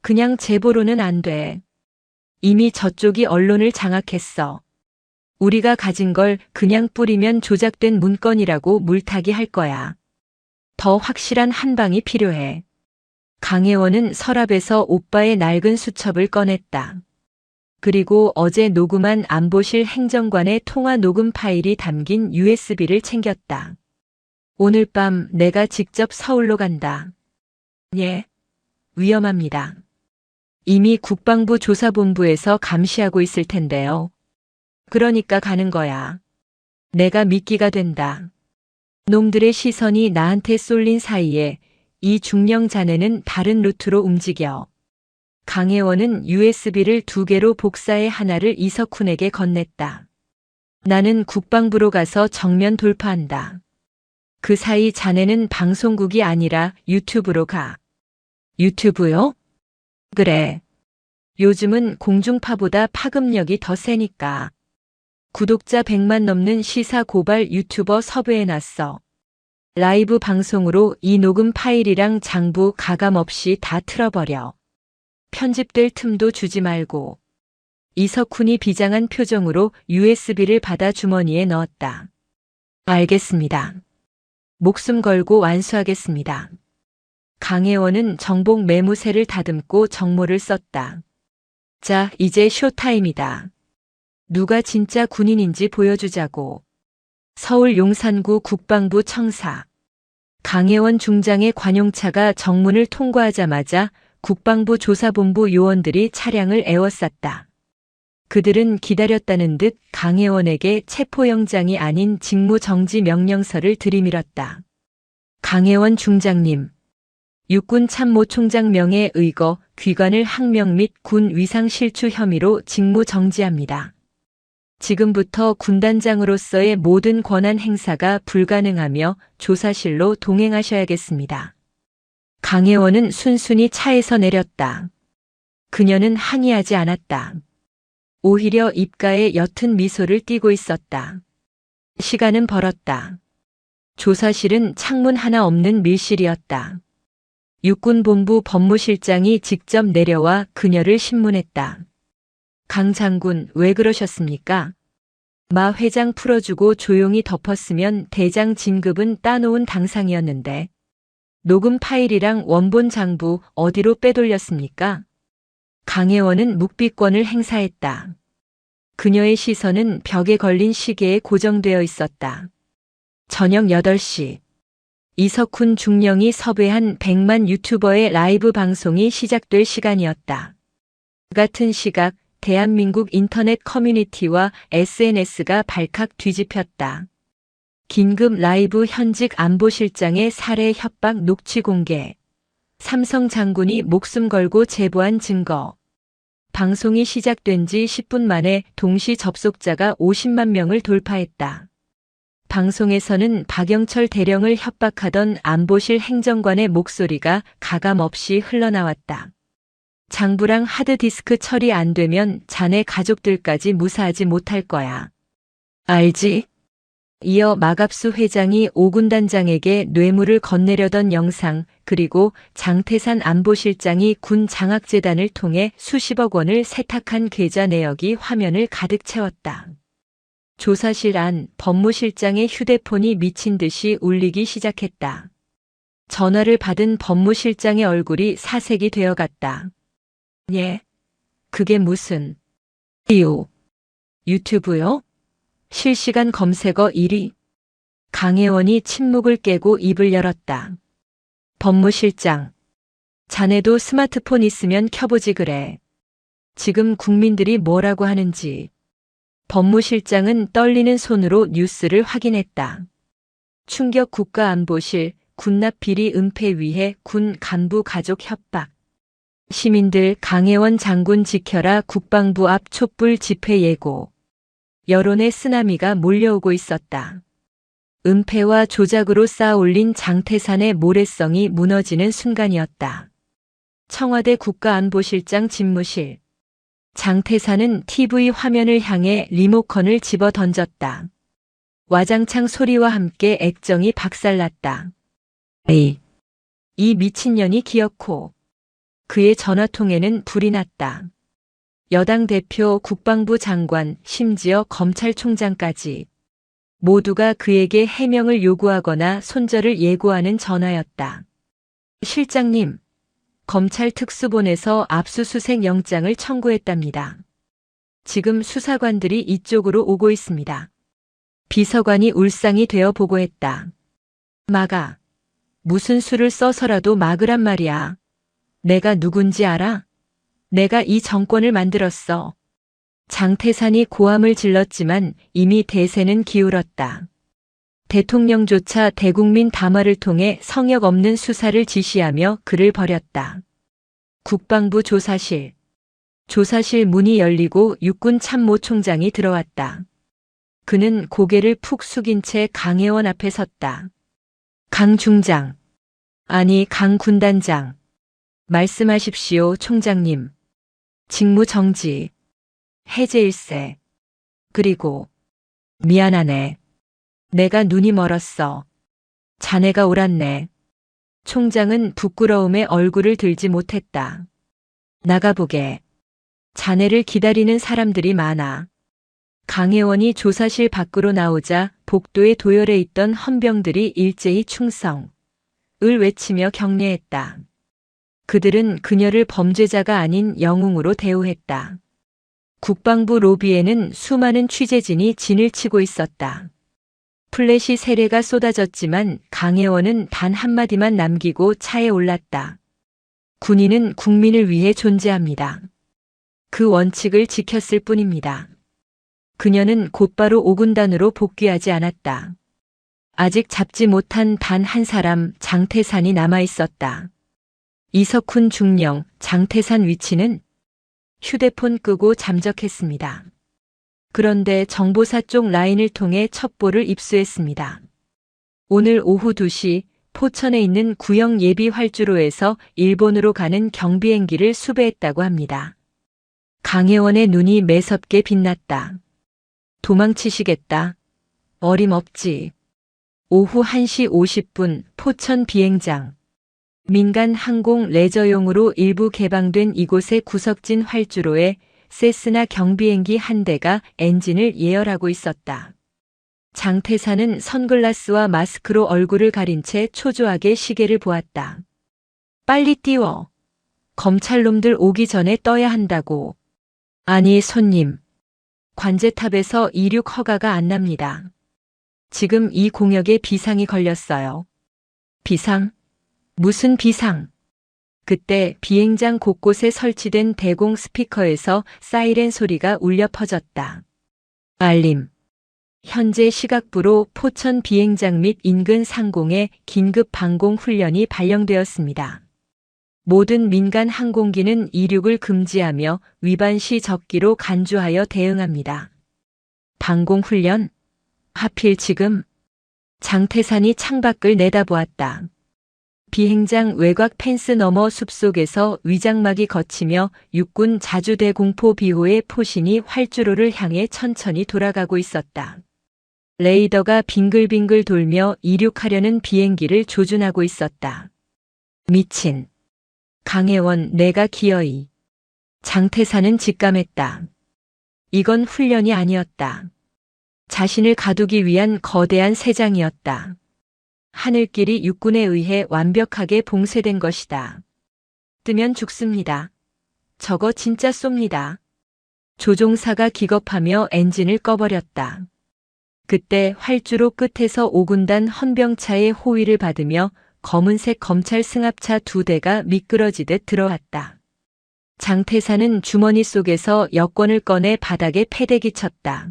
Speaker 1: 그냥 제보로는 안 돼. 이미 저쪽이 언론을 장악했어. 우리가 가진 걸 그냥 뿌리면 조작된 문건이라고 물타기 할 거야. 더 확실한 한 방이 필요해. 강혜원은 서랍에서 오빠의 낡은 수첩을 꺼냈다. 그리고 어제 녹음한 안보실 행정관의 통화 녹음 파일이 담긴 USB를 챙겼다. 오늘 밤 내가 직접 서울로 간다. 예, 위험합니다. 이미 국방부 조사본부에서 감시하고 있을 텐데요. 그러니까 가는 거야. 내가 미끼가 된다. 놈들의 시선이 나한테 쏠린 사이에 이 중령 자네는 다른 루트로 움직여. 강혜원은 USB를 2개로 복사해 하나를 이석훈에게 건넸다. 나는 국방부로 가서 정면 돌파한다. 그 사이 자네는 방송국이 아니라 유튜브로 가. 유튜브요? 그래. 요즘은 공중파보다 파급력이 더 세니까. 구독자 100만 넘는 시사 고발 유튜버 섭외해놨어. 라이브 방송으로 이 녹음 파일이랑 장부 가감 없이 다 틀어버려. 편집될 틈도 주지 말고. 이석훈이 비장한 표정으로 USB를 받아 주머니에 넣었다. 알겠습니다. 목숨 걸고 완수하겠습니다. 강혜원은 정복 매무새를 다듬고 정모를 썼다. 자, 이제 쇼타임이다. 누가 진짜 군인인지 보여주자고. 서울 용산구 국방부 청사. 강혜원 중장의 관용차가 정문을 통과하자마자 국방부 조사본부 요원들이 차량을 에워쌌다. 그들은 기다렸다는 듯 강혜원에게 체포영장이 아닌 직무정지 명령서를 들이밀었다. 강혜원 중장님, 육군 참모총장 명예 의거 귀관을 항명 및 군 위상 실추 혐의로 직무정지합니다. 지금부터 군단장으로서의 모든 권한 행사가 불가능하며 조사실로 동행하셔야겠습니다. 강혜원은 순순히 차에서 내렸다. 그녀는 항의하지 않았다. 오히려 입가에 옅은 미소를 띠고 있었다. 시간은 벌었다. 조사실은 창문 하나 없는 밀실이었다. 육군본부 법무실장이 직접 내려와 그녀를 신문했다. 강 장군, 왜 그러셨습니까? 마 회장 풀어주고 조용히 덮었으면 대장 진급은 따놓은 당상이었는데 녹음 파일이랑 원본 장부 어디로 빼돌렸습니까? 강혜원은 묵비권을 행사했다. 그녀의 시선은 벽에 걸린 시계에 고정되어 있었다. 저녁 8시. 이석훈 중령이 섭외한 100만 유튜버의 라이브 방송이 시작될 시간이었다. 같은 시각 대한민국 인터넷 커뮤니티와 SNS가 발칵 뒤집혔다. 긴급 라이브 현직 안보실장의 살해 협박 녹취 공개. 삼성 장군이 목숨 걸고 제보한 증거. 방송이 시작된 지 10분 만에 동시 접속자가 50만 명을 돌파했다. 방송에서는 박영철 대령을 협박하던 안보실 행정관의 목소리가 가감없이 흘러나왔다. 장부랑 하드디스크 처리 안 되면 자네 가족들까지 무사하지 못할 거야. 알지? 이어 마갑수 회장이 오군단장에게 뇌물을 건네려던 영상, 그리고 장태산 안보실장이 군 장학재단을 통해 수십억 원을 세탁한 계좌 내역이 화면을 가득 채웠다. 조사실 안 법무실장의 휴대폰이 미친 듯이 울리기 시작했다. 전화를 받은 법무실장의 얼굴이 사색이 되어갔다. 예? 그게 무슨... 이유? 유튜브요? 실시간 검색어 1위. 강혜원이 침묵을 깨고 입을 열었다. 법무실장. 자네도 스마트폰 있으면 켜보지 그래. 지금 국민들이 뭐라고 하는지. 법무실장은 떨리는 손으로 뉴스를 확인했다. 충격 국가안보실, 군납 비리 은폐 위해 군 간부 가족 협박. 시민들 강혜원 장군 지켜라 국방부 앞 촛불 집회 예고. 여론의 쓰나미가 몰려오고 있었다. 은폐와 조작으로 쌓아올린 장태산의 모래성이 무너지는 순간이었다. 청와대 국가안보실장 집무실. 장태산은 TV 화면을 향해 리모컨을 집어 던졌다. 와장창 소리와 함께 액정이 박살났다. 이 미친년이 기어코. 그의 전화통에는 불이 났다. 여당 대표, 국방부 장관, 심지어 검찰총장까지 모두가 그에게 해명을 요구하거나 손절을 예고하는 전화였다. 실장님, 검찰 특수본에서 압수수색 영장을 청구했답니다. 지금 수사관들이 이쪽으로 오고 있습니다. 비서관이 울상이 되어 보고했다. 막아. 무슨 수를 써서라도 막으란 말이야. 내가 누군지 알아? 내가 이 정권을 만들었어. 장태산이 고함을 질렀지만 이미 대세는 기울었다. 대통령조차 대국민 담화를 통해 성역 없는 수사를 지시하며 그를 버렸다. 국방부 조사실. 조사실 문이 열리고 육군 참모총장이 들어왔다. 그는 고개를 푹 숙인 채 강혜원 앞에 섰다. 강 중장. 아니 강 군단장. 말씀하십시오, 총장님. 직무 정지. 해제일세. 그리고 미안하네. 내가 눈이 멀었어. 자네가 옳았네. 총장은 부끄러움에 얼굴을 들지 못했다. 나가보게. 자네를 기다리는 사람들이 많아. 강혜원이 조사실 밖으로 나오자 복도에 도열해 있던 헌병들이 일제히 충성을 외치며 격려했다. 그들은 그녀를 범죄자가 아닌 영웅으로 대우했다. 국방부 로비에는 수많은 취재진이 진을 치고 있었다. 플래시 세례가 쏟아졌지만 강혜원은 단 한마디만 남기고 차에 올랐다. 군인은 국민을 위해 존재합니다. 그 원칙을 지켰을 뿐입니다. 그녀는 곧바로 5군단으로 복귀하지 않았다. 아직 잡지 못한 단 한 사람 장태산이 남아있었다. 이석훈 중령, 장태산 위치는 휴대폰 끄고 잠적했습니다. 그런데 정보사 쪽 라인을 통해 첩보를 입수했습니다. 오늘 오후 2시 포천에 있는 구형 예비 활주로에서 일본으로 가는 경비행기를 수배했다고 합니다. 강혜원의 눈이 매섭게 빛났다. 도망치시겠다. 어림없지. 오후 1시 50분 포천 비행장. 민간 항공 레저용으로 일부 개방된 이곳의 구석진 활주로에 세스나 경비행기 한 대가 엔진을 예열하고 있었다. 장태산은 선글라스와 마스크로 얼굴을 가린 채 초조하게 시계를 보았다. 빨리 띄워. 검찰놈들 오기 전에 떠야 한다고. 아니 손님. 관제탑에서 이륙 허가가 안 납니다. 지금 이 공역에 비상이 걸렸어요. 비상? 무슨 비상? 그때 비행장 곳곳에 설치된 대공 스피커에서 사이렌 소리가 울려 퍼졌다. 알림. 현재 시각부로 포천 비행장 및 인근 상공에 긴급 방공 훈련이 발령되었습니다. 모든 민간 항공기는 이륙을 금지하며 위반 시 적기로 간주하여 대응합니다. 방공 훈련? 하필 지금? 장태산이 창밖을 내다보았다. 비행장 외곽 펜스 너머 숲속에서 위장막이 걷히며 육군 자주대 공포 비호의 포신이 활주로를 향해 천천히 돌아가고 있었다. 레이더가 빙글빙글 돌며 이륙하려는 비행기를 조준하고 있었다. 미친. 강혜원, 내가 기어이. 장태산은 직감했다. 이건 훈련이 아니었다. 자신을 가두기 위한 거대한 세장이었다. 하늘길이 육군에 의해 완벽하게 봉쇄된 것이다. 뜨면 죽습니다. 저거 진짜 쏩니다. 조종사가 기겁하며 엔진을 꺼버렸다. 그때 활주로 끝에서 5군단 헌병차의 호위를 받으며 검은색 검찰 승합차 2대가 미끄러지듯 들어왔다. 장태산은 주머니 속에서 여권을 꺼내 바닥에 패대기 쳤다.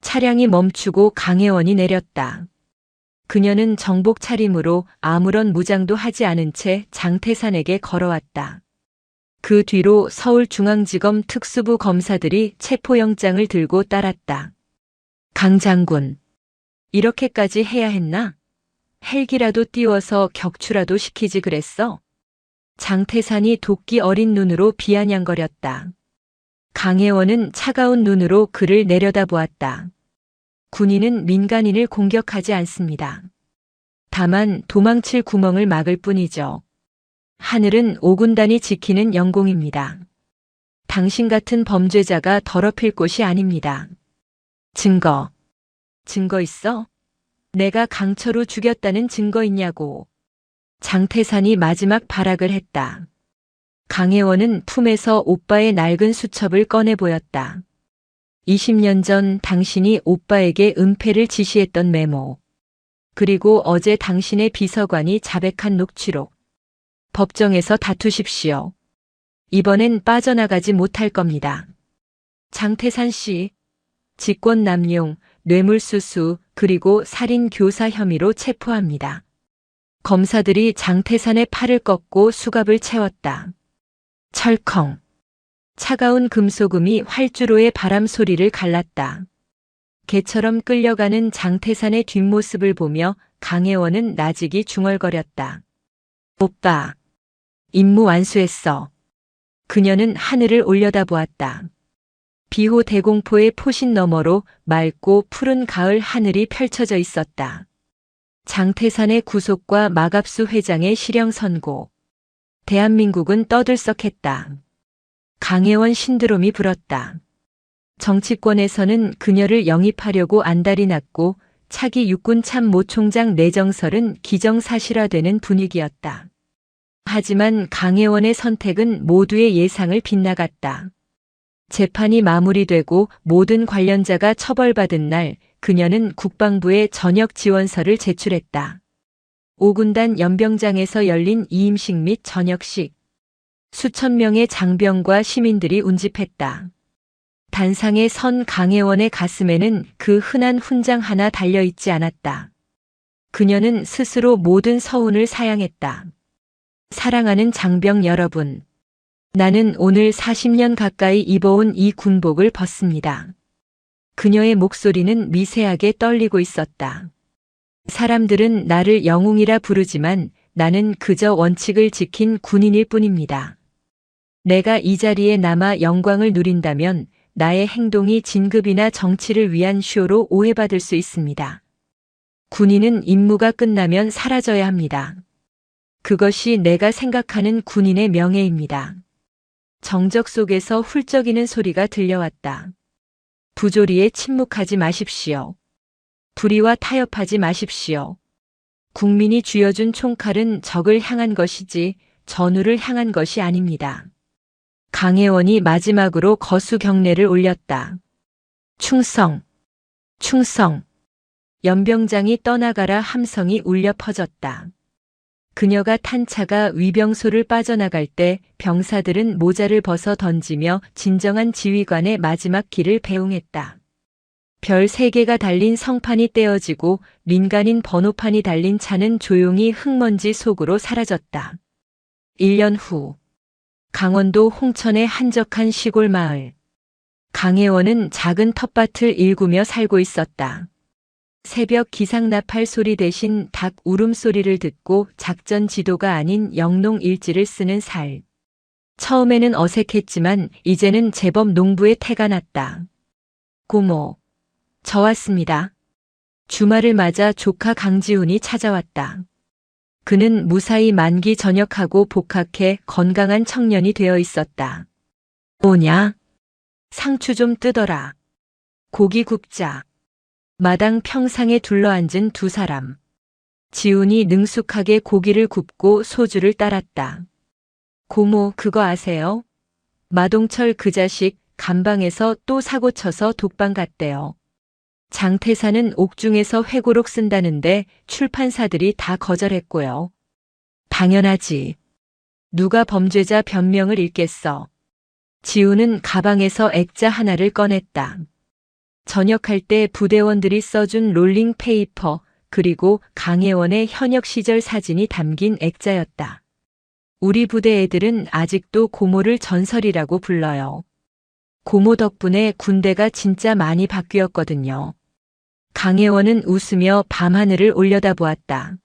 Speaker 1: 차량이 멈추고 강혜원이 내렸다. 그녀는 정복 차림으로 아무런 무장도 하지 않은 채 장태산에게 걸어왔다. 그 뒤로 서울중앙지검 특수부 검사들이 체포영장을 들고 따랐다. 강 장군, 이렇게까지 해야 했나? 헬기라도 띄워서 격추라도 시키지 그랬어? 장태산이 도끼 어린 눈으로 비아냥거렸다. 강혜원은 차가운 눈으로 그를 내려다보았다. 군인은 민간인을 공격하지 않습니다. 다만 도망칠 구멍을 막을 뿐이죠. 하늘은 5군단이 지키는 영공입니다. 당신 같은 범죄자가 더럽힐 곳이 아닙니다. 증거. 증거 있어? 내가 강철우 죽였다는 증거 있냐고. 장태산이 마지막 발악을 했다. 강혜원은 품에서 오빠의 낡은 수첩을 꺼내 보였다. 20년 전 당신이 오빠에게 은폐를 지시했던 메모. 그리고 어제 당신의 비서관이 자백한 녹취록. 법정에서 다투십시오. 이번엔 빠져나가지 못할 겁니다. 장태산 씨, 직권남용, 뇌물수수, 그리고 살인교사 혐의로 체포합니다. 검사들이 장태산의 팔을 꺾고 수갑을 채웠다. 철컹. 차가운 금소금이 활주로의 바람 소리를 갈랐다. 개처럼 끌려가는 장태산의 뒷모습을 보며 강혜원은 나직이 중얼거렸다. 오빠. 임무 완수했어. 그녀는 하늘을 올려다보았다. 비호 대공포의 포신 너머로 맑고 푸른 가을 하늘이 펼쳐져 있었다. 장태산의 구속과 마갑수 회장의 실형 선고. 대한민국은 떠들썩했다. 강혜원 신드롬이 불었다. 정치권에서는 그녀를 영입하려고 안달이 났고 차기 육군 참모총장 내정설은 기정사실화되는 분위기였다. 하지만 강혜원의 선택은 모두의 예상을 빗나갔다. 재판이 마무리되고 모든 관련자가 처벌받은 날 그녀는 국방부에 전역 지원서를 제출했다. 5군단 연병장에서 열린 이임식 및 전역식. 수천 명의 장병과 시민들이 운집했다. 단상에 선 강혜원의 가슴에는 그 흔한 훈장 하나 달려있지 않았다. 그녀는 스스로 모든 서운을 사양했다. 사랑하는 장병 여러분. 나는 오늘 40년 가까이 입어온 이 군복을 벗습니다. 그녀의 목소리는 미세하게 떨리고 있었다. 사람들은 나를 영웅이라 부르지만 나는 그저 원칙을 지킨 군인일 뿐입니다. 내가 이 자리에 남아 영광을 누린다면 나의 행동이 진급이나 정치를 위한 쇼로 오해받을 수 있습니다. 군인은 임무가 끝나면 사라져야 합니다. 그것이 내가 생각하는 군인의 명예입니다. 정적 속에서 훌쩍이는 소리가 들려왔다. 부조리에 침묵하지 마십시오. 불의와 타협하지 마십시오. 국민이 쥐어준 총칼은 적을 향한 것이지 전우를 향한 것이 아닙니다. 강혜원이 마지막으로 거수 경례를 올렸다. 충성, 충성. 연병장이 떠나가라 함성이 울려 퍼졌다. 그녀가 탄 차가 위병소를 빠져나갈 때 병사들은 모자를 벗어 던지며 진정한 지휘관의 마지막 길을 배웅했다. 별 3개가 달린 성판이 떼어지고 민간인 번호판이 달린 차는 조용히 흙먼지 속으로 사라졌다. 1년 후 강원도 홍천의 한적한 시골 마을. 강혜원은 작은 텃밭을 일구며 살고 있었다. 새벽 기상나팔 소리 대신 닭 울음소리를 듣고 작전 지도가 아닌 영농 일지를 쓰는 살. 처음에는 어색했지만 이제는 제법 농부의 태가 났다. 고모, 저 왔습니다. 주말을 맞아 조카 강지훈이 찾아왔다. 그는 무사히 만기 전역하고 복학해 건강한 청년이 되어 있었다. 뭐냐? 상추 좀 뜯어라. 고기 굽자. 마당 평상에 둘러앉은 2사람. 지훈이 능숙하게 고기를 굽고 소주를 따랐다. 고모, 그거 아세요? 마동철 그 자식 감방에서 또 사고 쳐서 독방 갔대요. 장태사는 옥중에서 회고록 쓴다는데 출판사들이 다 거절했고요. 당연하지. 누가 범죄자 변명을 읽겠어. 지훈은 가방에서 액자 하나를 꺼냈다. 전역할 때 부대원들이 써준 롤링 페이퍼 그리고 강혜원의 현역 시절 사진이 담긴 액자였다. 우리 부대 애들은 아직도 고모를 전설이라고 불러요. 고모 덕분에 군대가 진짜 많이 바뀌었거든요. 강혜원은 웃으며 밤하늘을 올려다보았다.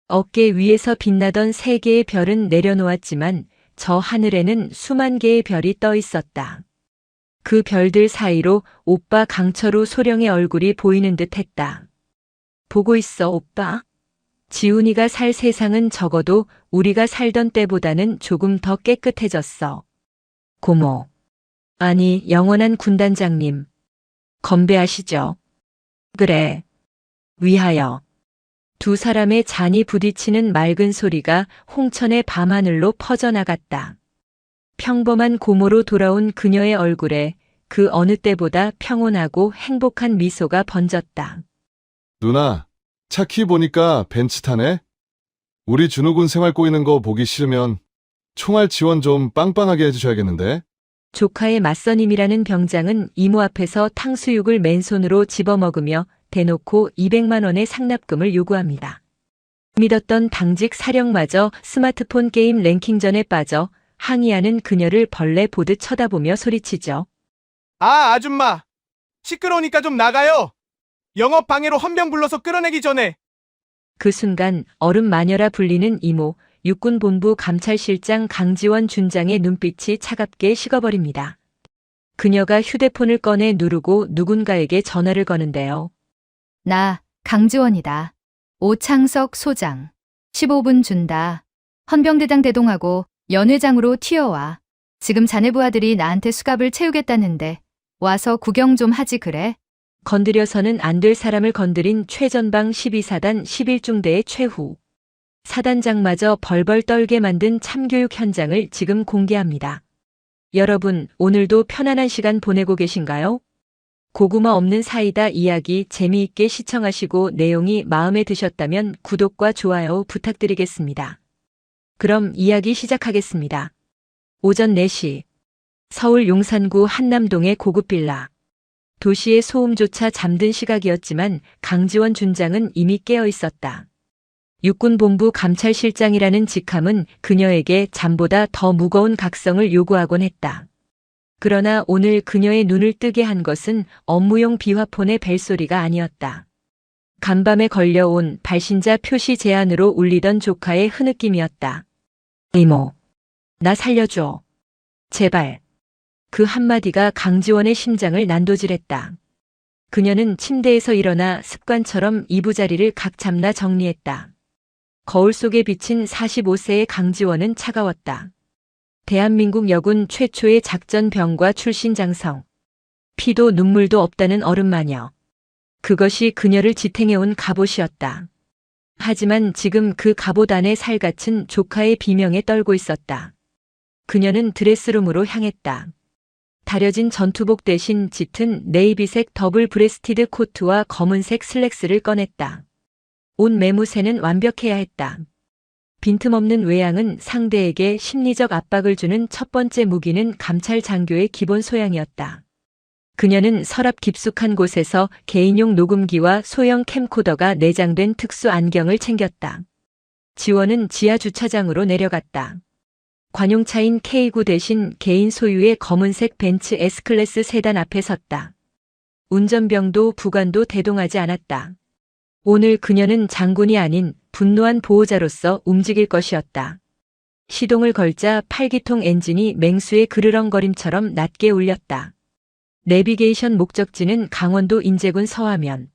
Speaker 1: 어깨 위에서 빛나던 3개의 별은 내려놓았지만 저 하늘에는 수만 개의 별이 떠 있었다. 그 별들 사이로 오빠 강철우 소령의 얼굴이 보이는 듯 했다. 보고 있어, 오빠. 지훈이가 살 세상은 적어도 우리가 살던 때보다는 조금 더 깨끗해졌어. 고모. 아니, 영원한 군단장님. 건배하시죠. 그래. 위하여. 2사람의 잔이 부딪히는 맑은 소리가 홍천의 밤하늘로 퍼져나갔다. 평범한 고모로 돌아온 그녀의 얼굴에 그 어느 때보다 평온하고 행복한 미소가 번졌다.
Speaker 3: 누나, 차 키 보니까 벤츠 타네? 우리 준우군 생활 꼬이는 거 보기 싫으면 총알 지원 좀 빵빵하게 해주셔야겠는데?
Speaker 1: 조카의 맞선임이라는 병장은 이모 앞에서 탕수육을 맨손으로 집어먹으며 대놓고 200만 원의 상납금을 요구합니다. 믿었던 당직 사령마저 스마트폰 게임 랭킹전에 빠져 항의하는 그녀를 벌레 보듯 쳐다보며 소리치죠.
Speaker 4: 아, 아줌마. 시끄러우니까 좀 나가요. 영업 방해로 헌병 불러서 끌어내기 전에.
Speaker 1: 그 순간 얼음 마녀라 불리는 이모, 육군본부 감찰실장 강지원 준장의 눈빛이 차갑게 식어버립니다. 그녀가 휴대폰을 꺼내 누르고 누군가에게 전화를 거는데요.
Speaker 5: 나 강지원이다. 오창석 소장. 15분 준다. 헌병대장 대동하고 연회장으로 튀어와. 지금 자네 부하들이 나한테 수갑을 채우겠다는데 와서 구경 좀 하지 그래?
Speaker 1: 건드려서는 안 될 사람을 건드린 최전방 12사단 11중대의 최후. 사단장마저 벌벌 떨게 만든 참교육 현장을 지금 공개합니다. 여러분, 오늘도 편안한 시간 보내고 계신가요? 고구마 없는 사이다 이야기 재미있게 시청하시고 내용이 마음에 드셨다면 구독과 좋아요 부탁드리겠습니다. 그럼 이야기 시작하겠습니다. 오전 4시. 서울 용산구 한남동의 고급 빌라. 도시의 소음조차 잠든 시각이었지만 강지원 준장은 이미 깨어 있었다. 육군본부 감찰실장이라는 직함은 그녀에게 잠보다 더 무거운 각성을 요구하곤 했다. 그러나 오늘 그녀의 눈을 뜨게 한 것은 업무용 비화폰의 벨소리가 아니었다. 간밤에 걸려온 발신자 표시 제안으로 울리던 조카의 흐느낌이었다. 이모, 나 살려줘. 제발. 그 한마디가 강지원의 심장을 난도질했다. 그녀는 침대에서 일어나 습관처럼 이부자리를 각 잡나 정리했다. 거울 속에 비친 45세의 강지원은 차가웠다. 대한민국 여군 최초의 작전병과 출신 장성. 피도 눈물도 없다는 어른마녀. 그것이 그녀를 지탱해온 갑옷이었다. 하지만 지금 그 갑옷 안에 살갗은 조카의 비명에 떨고 있었다. 그녀는 드레스룸으로 향했다. 다려진 전투복 대신 짙은 네이비색 더블 브레스티드 코트와 검은색 슬랙스를 꺼냈다. 옷 매무새는 완벽해야 했다. 빈틈없는 외양은 상대에게 심리적 압박을 주는 첫 번째 무기는 감찰 장교의 기본 소양이었다. 그녀는 서랍 깊숙한 곳에서 개인용 녹음기와 소형 캠코더가 내장된 특수 안경을 챙겼다. 지원은 지하 주차장으로 내려갔다. 관용차인 K9 대신 개인 소유의 검은색 벤츠 S클래스 세단 앞에 섰다. 운전병도 부관도 대동하지 않았다. 오늘 그녀는 장군이 아닌 분노한 보호자로서 움직일 것이었다. 시동을 걸자 8기통 엔진이 맹수의 그르렁거림처럼 낮게 울렸다. 내비게이션 목적지는 강원도 인제군 서화면.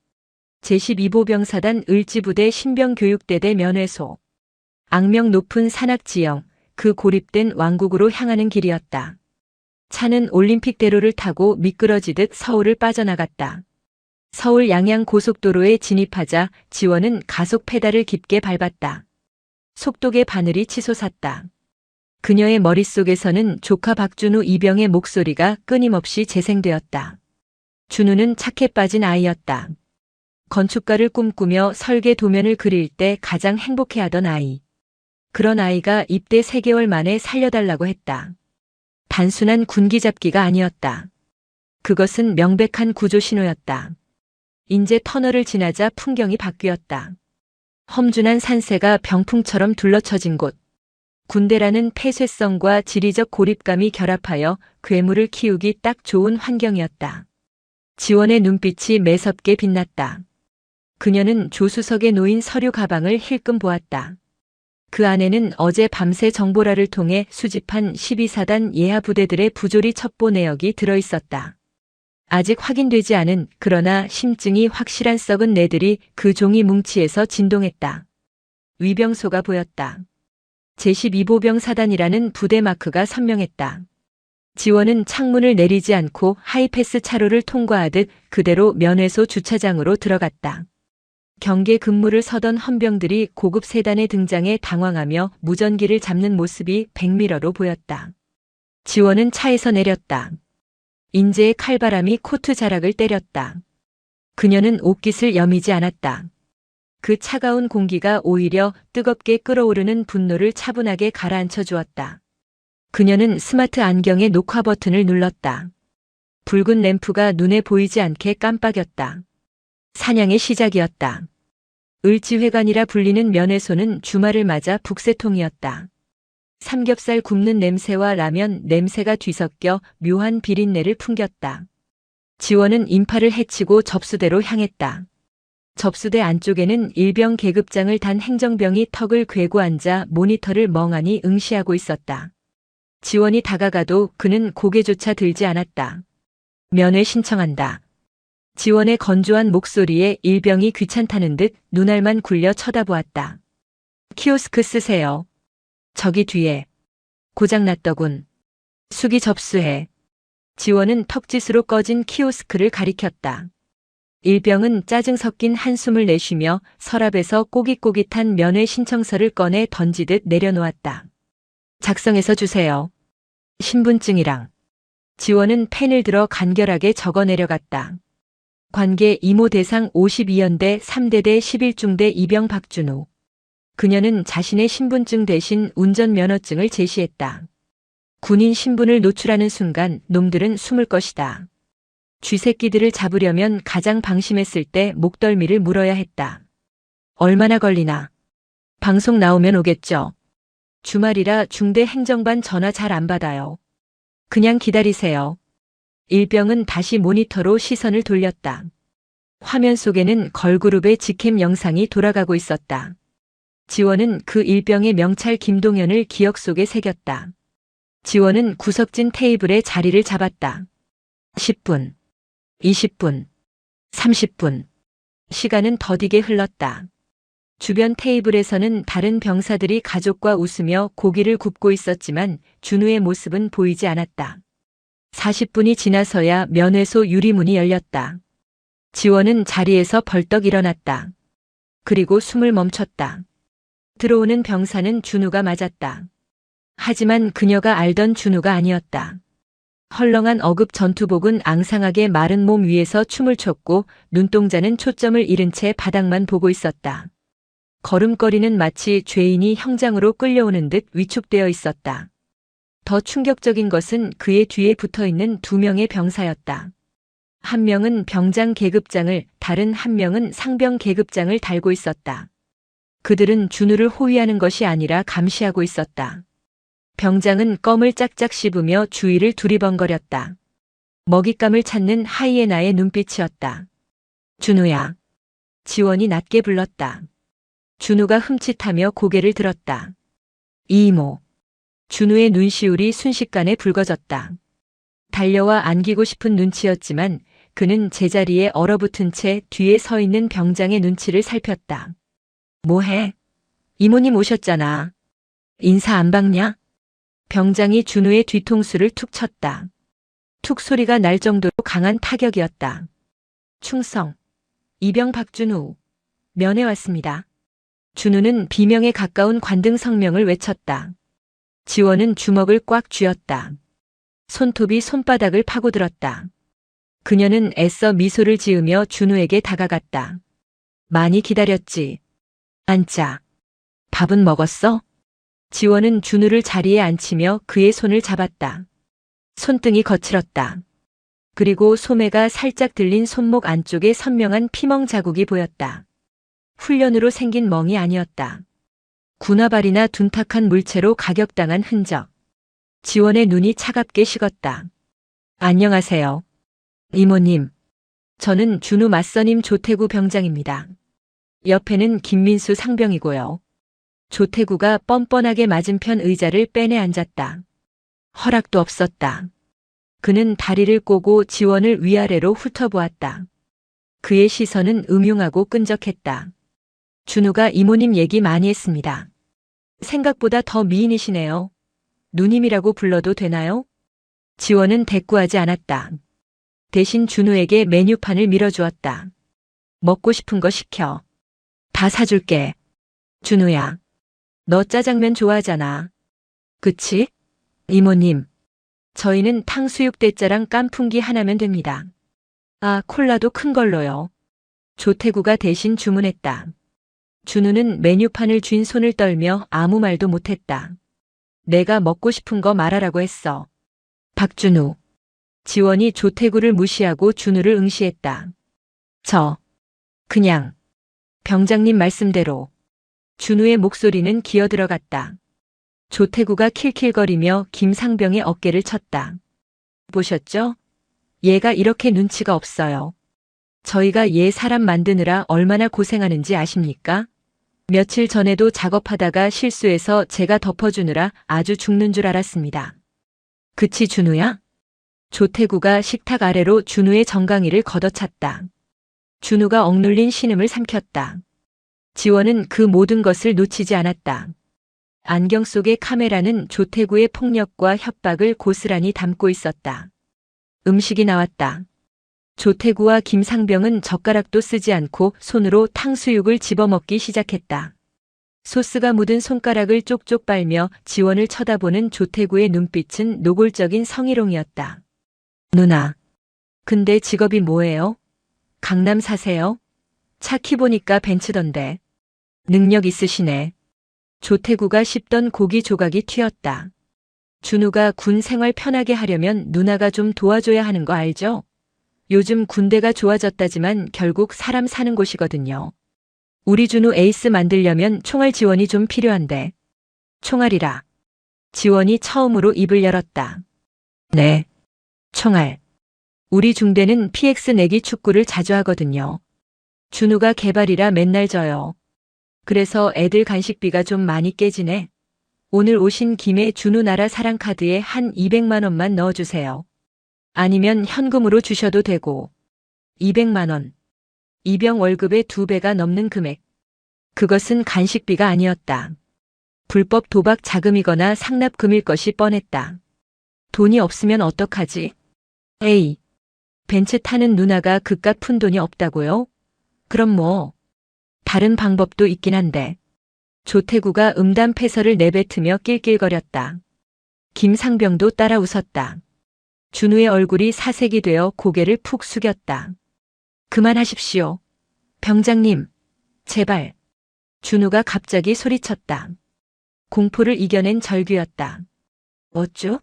Speaker 1: 제12보병사단 을지부대 신병교육대대 면회소. 악명 높은 산악지형, 그 고립된 왕국으로 향하는 길이었다. 차는 올림픽대로를 타고 미끄러지듯 서울을 빠져나갔다. 서울 양양 고속도로에 진입하자 지원은 가속 페달을 깊게 밟았다. 속도계 바늘이 치솟았다. 그녀의 머릿속에서는 조카 박준우 이병의 목소리가 끊임없이 재생되었다. 준우는 착해 빠진 아이였다. 건축가를 꿈꾸며 설계 도면을 그릴 때 가장 행복해하던 아이. 그런 아이가 입대 3개월 만에 살려달라고 했다. 단순한 군기잡기가 아니었다. 그것은 명백한 구조 신호였다. 인제 터널을 지나자 풍경이 바뀌었다. 험준한 산세가 병풍처럼 둘러쳐진 곳. 군대라는 폐쇄성과 지리적 고립감이 결합하여 괴물을 키우기 딱 좋은 환경이었다. 지원의 눈빛이 매섭게 빛났다. 그녀는 조수석에 놓인 서류 가방을 힐끔 보았다. 그 안에는 어제 밤새 정보라를 통해 수집한 12사단 예하 부대들의 부조리 첩보 내역이 들어있었다. 아직 확인되지 않은 그러나 심증이 확실한 썩은 내들이 그 종이 뭉치에서 진동했다. 위병소가 보였다. 제12보병사단이라는 부대 마크가 선명했다. 지원은 창문을 내리지 않고 하이패스 차로를 통과하듯 그대로 면회소 주차장으로 들어갔다. 경계 근무를 서던 헌병들이 고급 세단에 등장해 당황하며 무전기를 잡는 모습이 백미러로 보였다. 지원은 차에서 내렸다. 인제의 칼바람이 코트 자락을 때렸다. 그녀는 옷깃을 여미지 않았다. 그 차가운 공기가 오히려 뜨겁게 끓어오르는 분노를 차분하게 가라앉혀 주었다. 그녀는 스마트 안경의 녹화 버튼을 눌렀다. 붉은 램프가 눈에 보이지 않게 깜빡였다. 사냥의 시작이었다. 을지회관이라 불리는 면회소는 주말을 맞아 북새통이었다. 삼겹살 굽는 냄새와 라면 냄새가 뒤섞여 묘한 비린내를 풍겼다. 지원은 인파를 헤치고 접수대로 향했다. 접수대 안쪽에는 일병 계급장을 단 행정병이 턱을 괴고 앉아 모니터를 멍하니 응시하고 있었다. 지원이 다가가도 그는 고개조차 들지 않았다. 면회 신청한다. 지원의 건조한 목소리에 일병이 귀찮다는 듯 눈알만 굴려 쳐다보았다. 키오스크 쓰세요. 저기 뒤에. 고장났더군. 수기 접수해. 지원은 턱짓으로 꺼진 키오스크를 가리켰다. 일병은 짜증 섞인 한숨을 내쉬며 서랍에서 꼬깃꼬깃한 면회 신청서를 꺼내 던지듯 내려놓았다. 작성해서 주세요. 신분증이랑. 지원은 펜을 들어 간결하게 적어 내려갔다. 관계 이모 대상 52연대 3대대 11중대 이병 박준우. 그녀는 자신의 신분증 대신 운전면허증을 제시했다. 군인 신분을 노출하는 순간 놈들은 숨을 것이다. 쥐새끼들을 잡으려면 가장 방심했을 때 목덜미를 물어야 했다. 얼마나 걸리나? 방송 나오면 오겠죠. 주말이라 중대 행정반 전화 잘 안 받아요. 그냥 기다리세요. 일병은 다시 모니터로 시선을 돌렸다. 화면 속에는 걸그룹의 직캠 영상이 돌아가고 있었다. 지원은 그 일병의 명찰 김동현을 기억 속에 새겼다. 지원은 구석진 테이블에 자리를 잡았다. 10분, 20분, 30분. 시간은 더디게 흘렀다. 주변 테이블에서는 다른 병사들이 가족과 웃으며 고기를 굽고 있었지만 준우의 모습은 보이지 않았다. 40분이 지나서야 면회소 유리문이 열렸다. 지원은 자리에서 벌떡 일어났다. 그리고 숨을 멈췄다. 들어오는 병사는 준우가 맞았다. 하지만 그녀가 알던 준우가 아니었다. 헐렁한 어급 전투복은 앙상하게 마른 몸 위에서 춤을 췄고 눈동자는 초점을 잃은 채 바닥만 보고 있었다. 걸음걸이는 마치 죄인이 형장으로 끌려오는 듯 위축되어 있었다. 더 충격적인 것은 그의 뒤에 붙어있는 두 명의 병사였다. 한 명은 병장 계급장을, 다른 한 명은 상병 계급장을 달고 있었다. 그들은 준우를 호위하는 것이 아니라 감시하고 있었다. 병장은 껌을 짝짝 씹으며 주위를 두리번거렸다. 먹잇감을 찾는 하이에나의 눈빛이었다. 준우야. 지원이 낮게 불렀다. 준우가 흠칫하며 고개를 들었다. 이모. 준우의 눈시울이 순식간에 붉어졌다. 달려와 안기고 싶은 눈치였지만 그는 제자리에 얼어붙은 채 뒤에 서 있는 병장의 눈치를 살폈다. 뭐해? 이모님 오셨잖아. 인사 안 받냐? 병장이 준우의 뒤통수를 툭 쳤다. 툭 소리가 날 정도로 강한 타격이었다. 충성. 이병 박준우. 면회 왔습니다. 준우는 비명에 가까운 관등 성명을 외쳤다. 지원은 주먹을 꽉 쥐었다. 손톱이 손바닥을 파고들었다. 그녀는 애써 미소를 지으며 준우에게 다가갔다. 많이 기다렸지. 앉자. 밥은 먹었어? 지원은 준우를 자리에 앉히며 그의 손을 잡았다. 손등이 거칠었다. 그리고 소매가 살짝 들린 손목 안쪽에 선명한 피멍 자국이 보였다. 훈련으로 생긴 멍이 아니었다. 군화발이나 둔탁한 물체로 가격당한 흔적. 지원의 눈이 차갑게 식었다. 안녕하세요. 이모님. 저는 준우 맞선임 조태구 병장입니다. 옆에는 김민수 상병이고요. 조태구가 뻔뻔하게 맞은편 의자를 빼내 앉았다. 허락도 없었다. 그는 다리를 꼬고 지원을 위아래로 훑어보았다. 그의 시선은 음흉하고 끈적했다. 준우가 이모님 얘기 많이 했습니다. 생각보다 더 미인이시네요. 누님이라고 불러도 되나요? 지원은 대꾸하지 않았다. 대신 준우에게 메뉴판을 밀어주었다. 먹고 싶은 거 시켜. 다 사줄게. 준우야. 너 짜장면 좋아하잖아. 그치? 이모님. 저희는 탕수육 대짜랑 깐풍기 하나면 됩니다. 아, 콜라도 큰 걸로요. 조태구가 대신 주문했다. 준우는 메뉴판을 쥔 손을 떨며 아무 말도 못했다. 내가 먹고 싶은 거 말하라고 했어. 박준우. 지원이 조태구를 무시하고 준우를 응시했다. 그냥. 병장님 말씀대로. 준우의 목소리는 기어들어갔다. 조태구가 킬킬거리며 김상병의 어깨를 쳤다. 보셨죠? 얘가 이렇게 눈치가 없어요. 저희가 얘 사람 만드느라 얼마나 고생하는지 아십니까? 며칠 전에도 작업하다가 실수해서 제가 덮어주느라 아주 죽는 줄 알았습니다. 그치 준우야? 조태구가 식탁 아래로 준우의 정강이를 걷어찼다. 준우가 억눌린 신음을 삼켰다. 지원은 그 모든 것을 놓치지 않았다. 안경 속의 카메라는 조태구의 폭력과 협박을 고스란히 담고 있었다. 음식이 나왔다. 조태구와 김상병은 젓가락도 쓰지 않고 손으로 탕수육을 집어먹기 시작했다. 소스가 묻은 손가락을 쪽쪽 빨며 지원을 쳐다보는 조태구의 눈빛은 노골적인 성희롱이었다. 누나. 근데 직업이 뭐예요? 강남 사세요? 차 키 보니까 벤츠던데. 능력 있으시네. 조태구가 씹던 고기 조각이 튀었다. 준우가 군 생활 편하게 하려면 누나가 좀 도와줘야 하는 거 알죠? 요즘 군대가 좋아졌다지만 결국 사람 사는 곳이거든요. 우리 준우 에이스 만들려면 총알 지원이 좀 필요한데. 총알이라. 지원이 처음으로 입을 열었다. 네. 총알. 우리 중대는 PX 내기 축구를 자주 하거든요. 준우가 개발이라 맨날 져요. 그래서 애들 간식비가 좀 많이 깨지네. 오늘 오신 김에 준우 나라 사랑 카드에 한 200만 원만 넣어주세요. 아니면 현금으로 주셔도 되고. 200만 원. 이병 월급의 2배가 넘는 금액. 그것은 간식비가 아니었다. 불법 도박 자금이거나 상납금일 것이 뻔했다. 돈이 없으면 어떡하지? 에이. 벤츠 타는 누나가 그깟 푼 돈이 없다고요? 그럼 뭐. 다른 방법도 있긴 한데. 조태구가 음담패설을 내뱉으며 낄낄거렸다. 김상병도 따라 웃었다. 준우의 얼굴이 사색이 되어 고개를 푹 숙였다. 그만하십시오. 병장님, 제발. 준우가 갑자기 소리쳤다. 공포를 이겨낸 절규였다. 어쭈?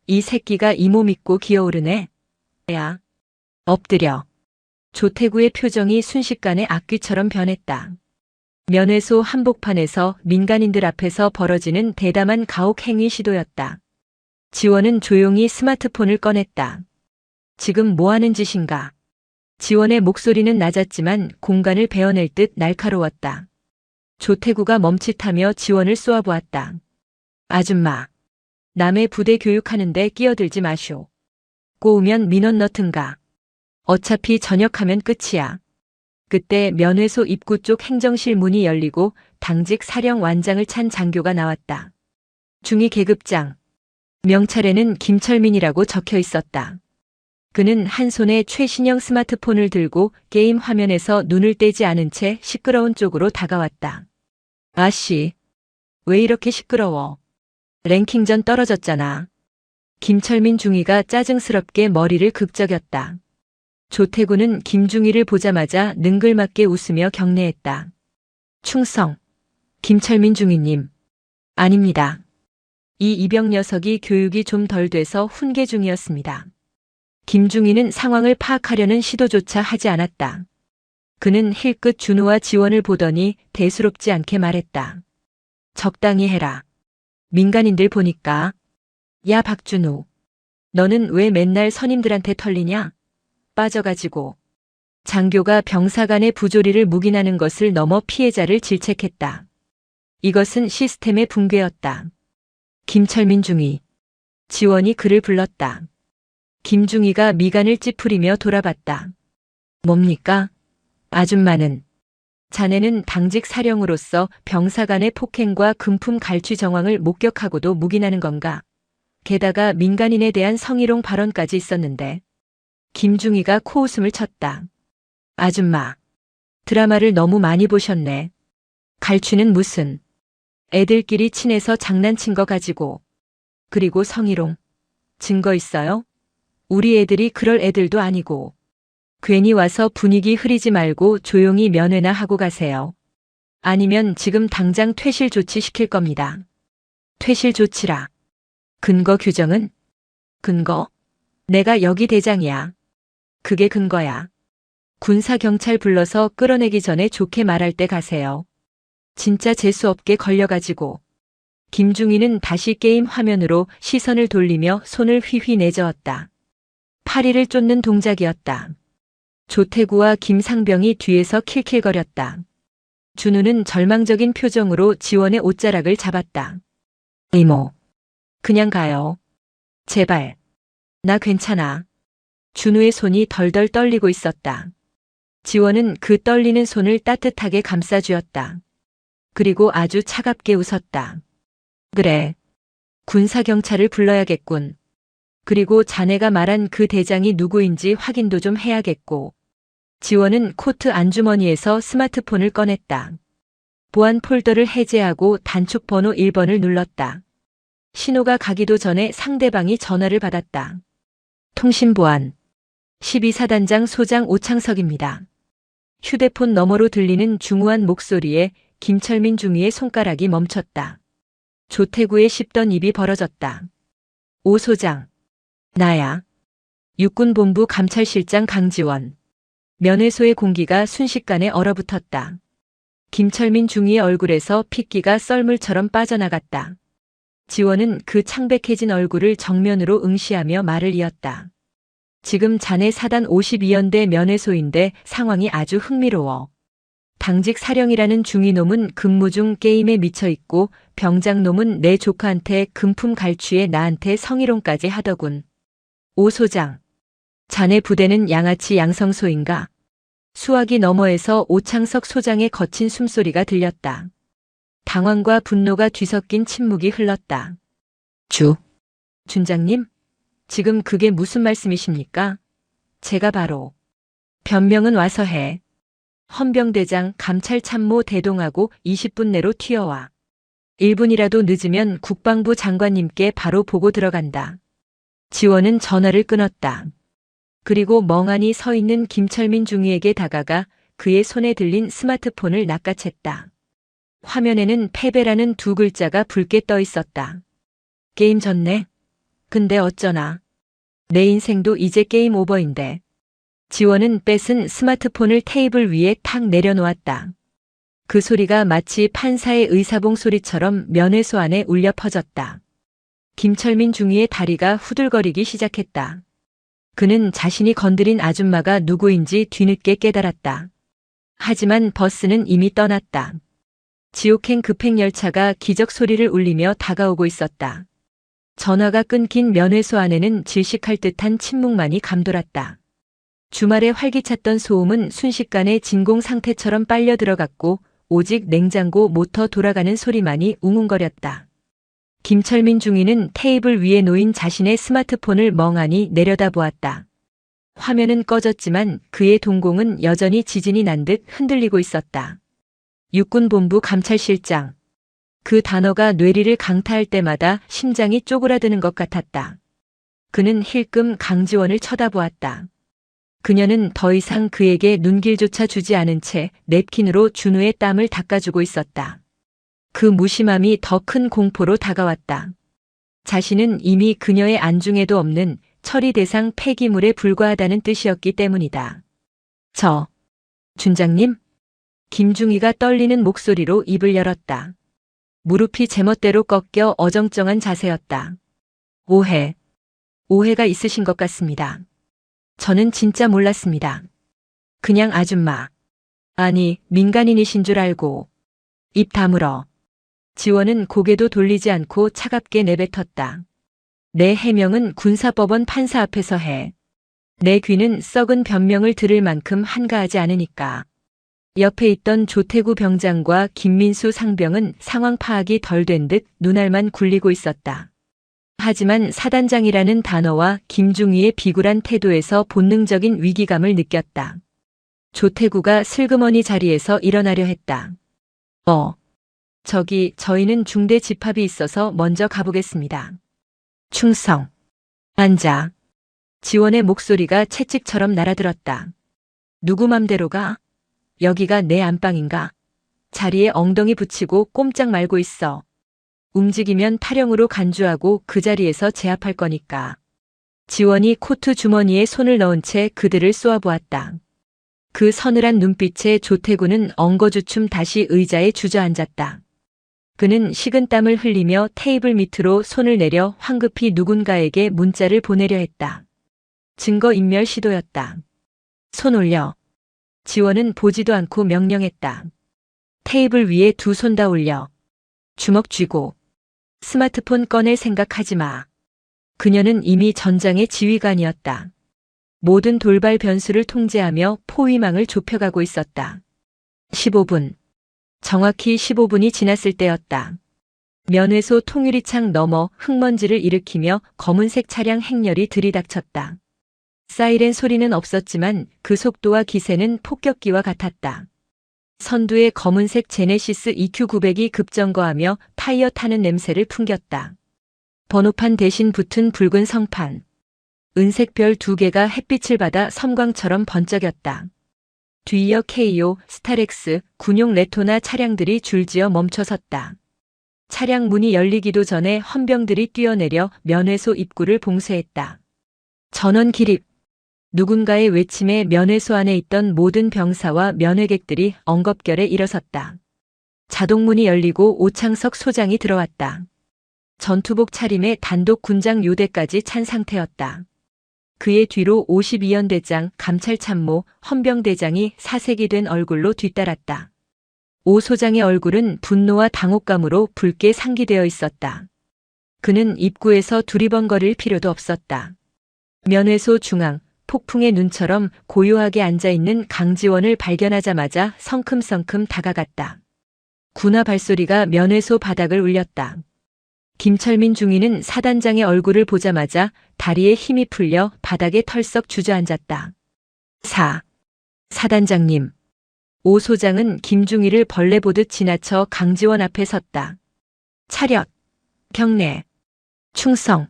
Speaker 1: 이 새끼가 이 몸 있고 기어오르네. 야. 엎드려. 조태구의 표정이 순식간에 악귀처럼 변했다. 면회소 한복판에서 민간인들 앞에서 벌어지는 대담한 가혹 행위 시도였다. 지원은 조용히 스마트폰을 꺼냈다. 지금 뭐 하는 짓인가? 지원의 목소리는 낮았지만 공간을 베어낼 듯 날카로웠다. 조태구가 멈칫하며 지원을 쏘아보았다. 아줌마. 남의 부대 교육하는데 끼어들지 마쇼. 꼬우면 민원 넣든가. 어차피 전역하면 끝이야. 그때 면회소 입구 쪽 행정실 문이 열리고 당직 사령완장을 찬 장교가 나왔다. 중위 계급장. 명찰에는 김철민이라고 적혀 있었다. 그는 한 손에 최신형 스마트폰을 들고 게임 화면에서 눈을 떼지 않은 채 시끄러운 쪽으로 다가왔다. 아씨, 왜 이렇게 시끄러워? 랭킹전 떨어졌잖아. 김철민 중위가 짜증스럽게 머리를 극적였다. 조태구는 김중위를 보자마자 능글맞게 웃으며 경례했다. 충성. 김철민 중위님. 아닙니다. 이 이병 녀석이 교육이 좀 덜 돼서 훈계 중이었습니다. 김중위는 상황을 파악하려는 시도조차 하지 않았다. 그는 힐끗 준우와 지원을 보더니 대수롭지 않게 말했다. 적당히 해라. 민간인들 보니까. 야 박준우. 너는 왜 맨날 선임들한테 털리냐? 빠져가지고. 장교가 병사 간의 부조리를 묵인하는 것을 넘어 피해자를 질책했다. 이것은 시스템의 붕괴였다. 김철민 중위. 지원이 그를 불렀다. 김중위가 미간을 찌푸리며 돌아봤다. 뭡니까? 아줌마는. 자네는 당직 사령으로서 병사 간의 폭행과 금품 갈취 정황을 목격하고도 묵인하는 건가? 게다가 민간인에 대한 성희롱 발언까지 있었는데. 김중위가 코웃음을 쳤다. 아줌마. 드라마를 너무 많이 보셨네. 갈취는 무슨. 애들끼리 친해서 장난친 거 가지고. 그리고 성희롱. 증거 있어요? 우리 애들이 그럴 애들도 아니고. 괜히 와서 분위기 흐리지 말고 조용히 면회나 하고 가세요. 아니면 지금 당장 퇴실 조치 시킬 겁니다. 퇴실 조치라. 근거 규정은? 근거? 내가 여기 대장이야. 그게 근거야. 군사경찰 불러서 끌어내기 전에 좋게 말할 때 가세요. 진짜 재수없게 걸려가지고. 김중위는 다시 게임 화면으로 시선을 돌리며 손을 휘휘 내저었다. 파리를 쫓는 동작이었다. 조태구와 김상병이 뒤에서 킬킬거렸다. 준우는 절망적인 표정으로 지원의 옷자락을 잡았다. 이모. 그냥 가요. 제발. 나 괜찮아. 준우의 손이 덜덜 떨리고 있었다. 지원은 그 떨리는 손을 따뜻하게 감싸주었다. 그리고 아주 차갑게 웃었다. 그래. 군사경찰을 불러야겠군. 그리고 자네가 말한 그 대장이 누구인지 확인도 좀 해야겠고. 지원은 코트 안주머니에서 스마트폰을 꺼냈다. 보안 폴더를 해제하고 단축 번호 1번을 눌렀다. 신호가 가기도 전에 상대방이 전화를 받았다. 통신보안. 12사단장 소장 오창석입니다. 휴대폰 너머로 들리는 중후한 목소리에 김철민 중위의 손가락이 멈췄다. 조태구의 씹던 입이 벌어졌다. 오 소장. 나야. 육군본부 감찰실장 강지원. 면회소의 공기가 순식간에 얼어붙었다. 김철민 중위의 얼굴에서 핏기가 썰물처럼 빠져나갔다. 지원은 그 창백해진 얼굴을 정면으로 응시하며 말을 이었다. 지금 자네 사단 52연대 면회소인데 상황이 아주 흥미로워. 당직 사령이라는 중위놈은 근무 중 게임에 미쳐있고 병장놈은 내 조카한테 금품 갈취에 나한테 성희롱까지 하더군. 오 소장. 자네 부대는 양아치 양성소인가? 수화기 너머에서 오창석 소장의 거친 숨소리가 들렸다. 당황과 분노가 뒤섞인 침묵이 흘렀다. 준장님? 지금 그게 무슨 말씀이십니까? 제가 바로. 변명은 와서 해. 헌병대장 감찰참모 대동하고 20분 내로 튀어와. 1분이라도 늦으면 국방부 장관님께 바로 보고 들어간다. 지원은 전화를 끊었다. 그리고 멍하니 서 있는 김철민 중위에게 다가가 그의 손에 들린 스마트폰을 낚아챘다. 화면에는 패배라는 두 글자가 붉게 떠 있었다. 게임 졌네. 근데 어쩌나. 내 인생도 이제 게임 오버인데. 지원은 뺏은 스마트폰을 테이블 위에 탁 내려놓았다. 그 소리가 마치 판사의 의사봉 소리처럼 면회소 안에 울려 퍼졌다. 김철민 중위의 다리가 후들거리기 시작했다. 그는 자신이 건드린 아줌마가 누구인지 뒤늦게 깨달았다. 하지만 버스는 이미 떠났다. 지옥행 급행열차가 기적 소리를 울리며 다가오고 있었다. 전화가 끊긴 면회소 안에는 질식할 듯한 침묵만이 감돌았다. 주말에 활기찼던 소음은 순식간에 진공 상태처럼 빨려 들어갔고 오직 냉장고 모터 돌아가는 소리만이 웅웅거렸다. 김철민 중위는 테이블 위에 놓인 자신의 스마트폰을 멍하니 내려다보았다. 화면은 꺼졌지만 그의 동공은 여전히 지진이 난 듯 흔들리고 있었다. 육군본부 감찰실장. 그 단어가 뇌리를 강타할 때마다 심장이 쪼그라드는 것 같았다. 그는 힐끔 강지원을 쳐다보았다. 그녀는 더 이상 그에게 눈길조차 주지 않은 채 냅킨으로 준우의 땀을 닦아주고 있었다. 그 무심함이 더 큰 공포로 다가왔다. 자신은 이미 그녀의 안중에도 없는 처리 대상 폐기물에 불과하다는 뜻이었기 때문이다. 준장님? 김중희가 떨리는 목소리로 입을 열었다. 무릎이 제멋대로 꺾여 어정쩡한 자세였다. 오해가 있으신 것 같습니다. 저는 진짜 몰랐습니다. 그냥 아줌마. 아니, 민간인이신 줄 알고. 입 다물어. 지원은 고개도 돌리지 않고 차갑게 내뱉었다. 내 해명은 군사법원 판사 앞에서 해. 내 귀는 썩은 변명을 들을 만큼 한가하지 않으니까. 옆에 있던 조태구 병장과 김민수 상병은 상황 파악이 덜 된 듯 눈알만 굴리고 있었다. 하지만 사단장이라는 단어와 김중희의 비굴한 태도에서 본능적인 위기감을 느꼈다. 조태구가 슬그머니 자리에서 일어나려 했다. 저희는 중대 집합이 있어서 먼저 가보겠습니다. 충성. 앉아. 지원의 목소리가 채찍처럼 날아들었다. 누구 맘대로 가? 여기가 내 안방인가? 자리에 엉덩이 붙이고 꼼짝 말고 있어. 움직이면 타령으로 간주하고 그 자리에서 제압할 거니까. 지원이 코트 주머니에 손을 넣은 채 그들을 쏘아보았다. 그 서늘한 눈빛에 조태구는 엉거주춤 다시 의자에 주저앉았다. 그는 식은땀을 흘리며 테이블 밑으로 손을 내려 황급히 누군가에게 문자를 보내려 했다. 증거인멸 시도였다. 손 올려. 지원은 보지도 않고 명령했다. 테이블 위에 두 손 다 올려. 주먹 쥐고. 스마트폰 꺼낼 생각하지 마. 그녀는 이미 전장의 지휘관이었다. 모든 돌발 변수를 통제하며 포위망을 좁혀가고 있었다. 15분. 정확히 15분이 지났을 때였다. 면회소 통유리창 너머 흙먼지를 일으키며 검은색 차량 행렬이 들이닥쳤다. 사이렌 소리는 없었지만 그 속도와 기세는 폭격기와 같았다. 선두의 검은색 제네시스 EQ900이 급정거하며 타이어 타는 냄새를 풍겼다. 번호판 대신 붙은 붉은 성판. 은색 별 두 개가 햇빛을 받아 섬광처럼 번쩍였다. 뒤이어 KO, 스타렉스, 군용 레토나 차량들이 줄지어 멈춰섰다. 차량 문이 열리기도 전에 헌병들이 뛰어내려 면회소 입구를 봉쇄했다. 전원 기립. 누군가의 외침에 면회소 안에 있던 모든 병사와 면회객들이 엉겁결에 일어섰다. 자동문이 열리고 오창석 소장이 들어왔다. 전투복 차림에 단독 군장 요대까지 찬 상태였다. 그의 뒤로 52연대장, 감찰참모, 헌병대장이 사색이 된 얼굴로 뒤따랐다. 오 소장의 얼굴은 분노와 당혹감으로 붉게 상기되어 있었다. 그는 입구에서 두리번거릴 필요도 없었다. 면회소 중앙, 폭풍의 눈처럼 고요하게 앉아있는 강지원을 발견하자마자 성큼성큼 다가갔다. 군화 발소리가 면회소 바닥을 울렸다. 김철민 중위는 사단장의 얼굴을 보자마자 다리에 힘이 풀려 바닥에 털썩 주저앉았다. 사단장님. 오 소장은 김중위를 벌레 보듯 지나쳐 강지원 앞에 섰다. 차렷. 경례. 충성.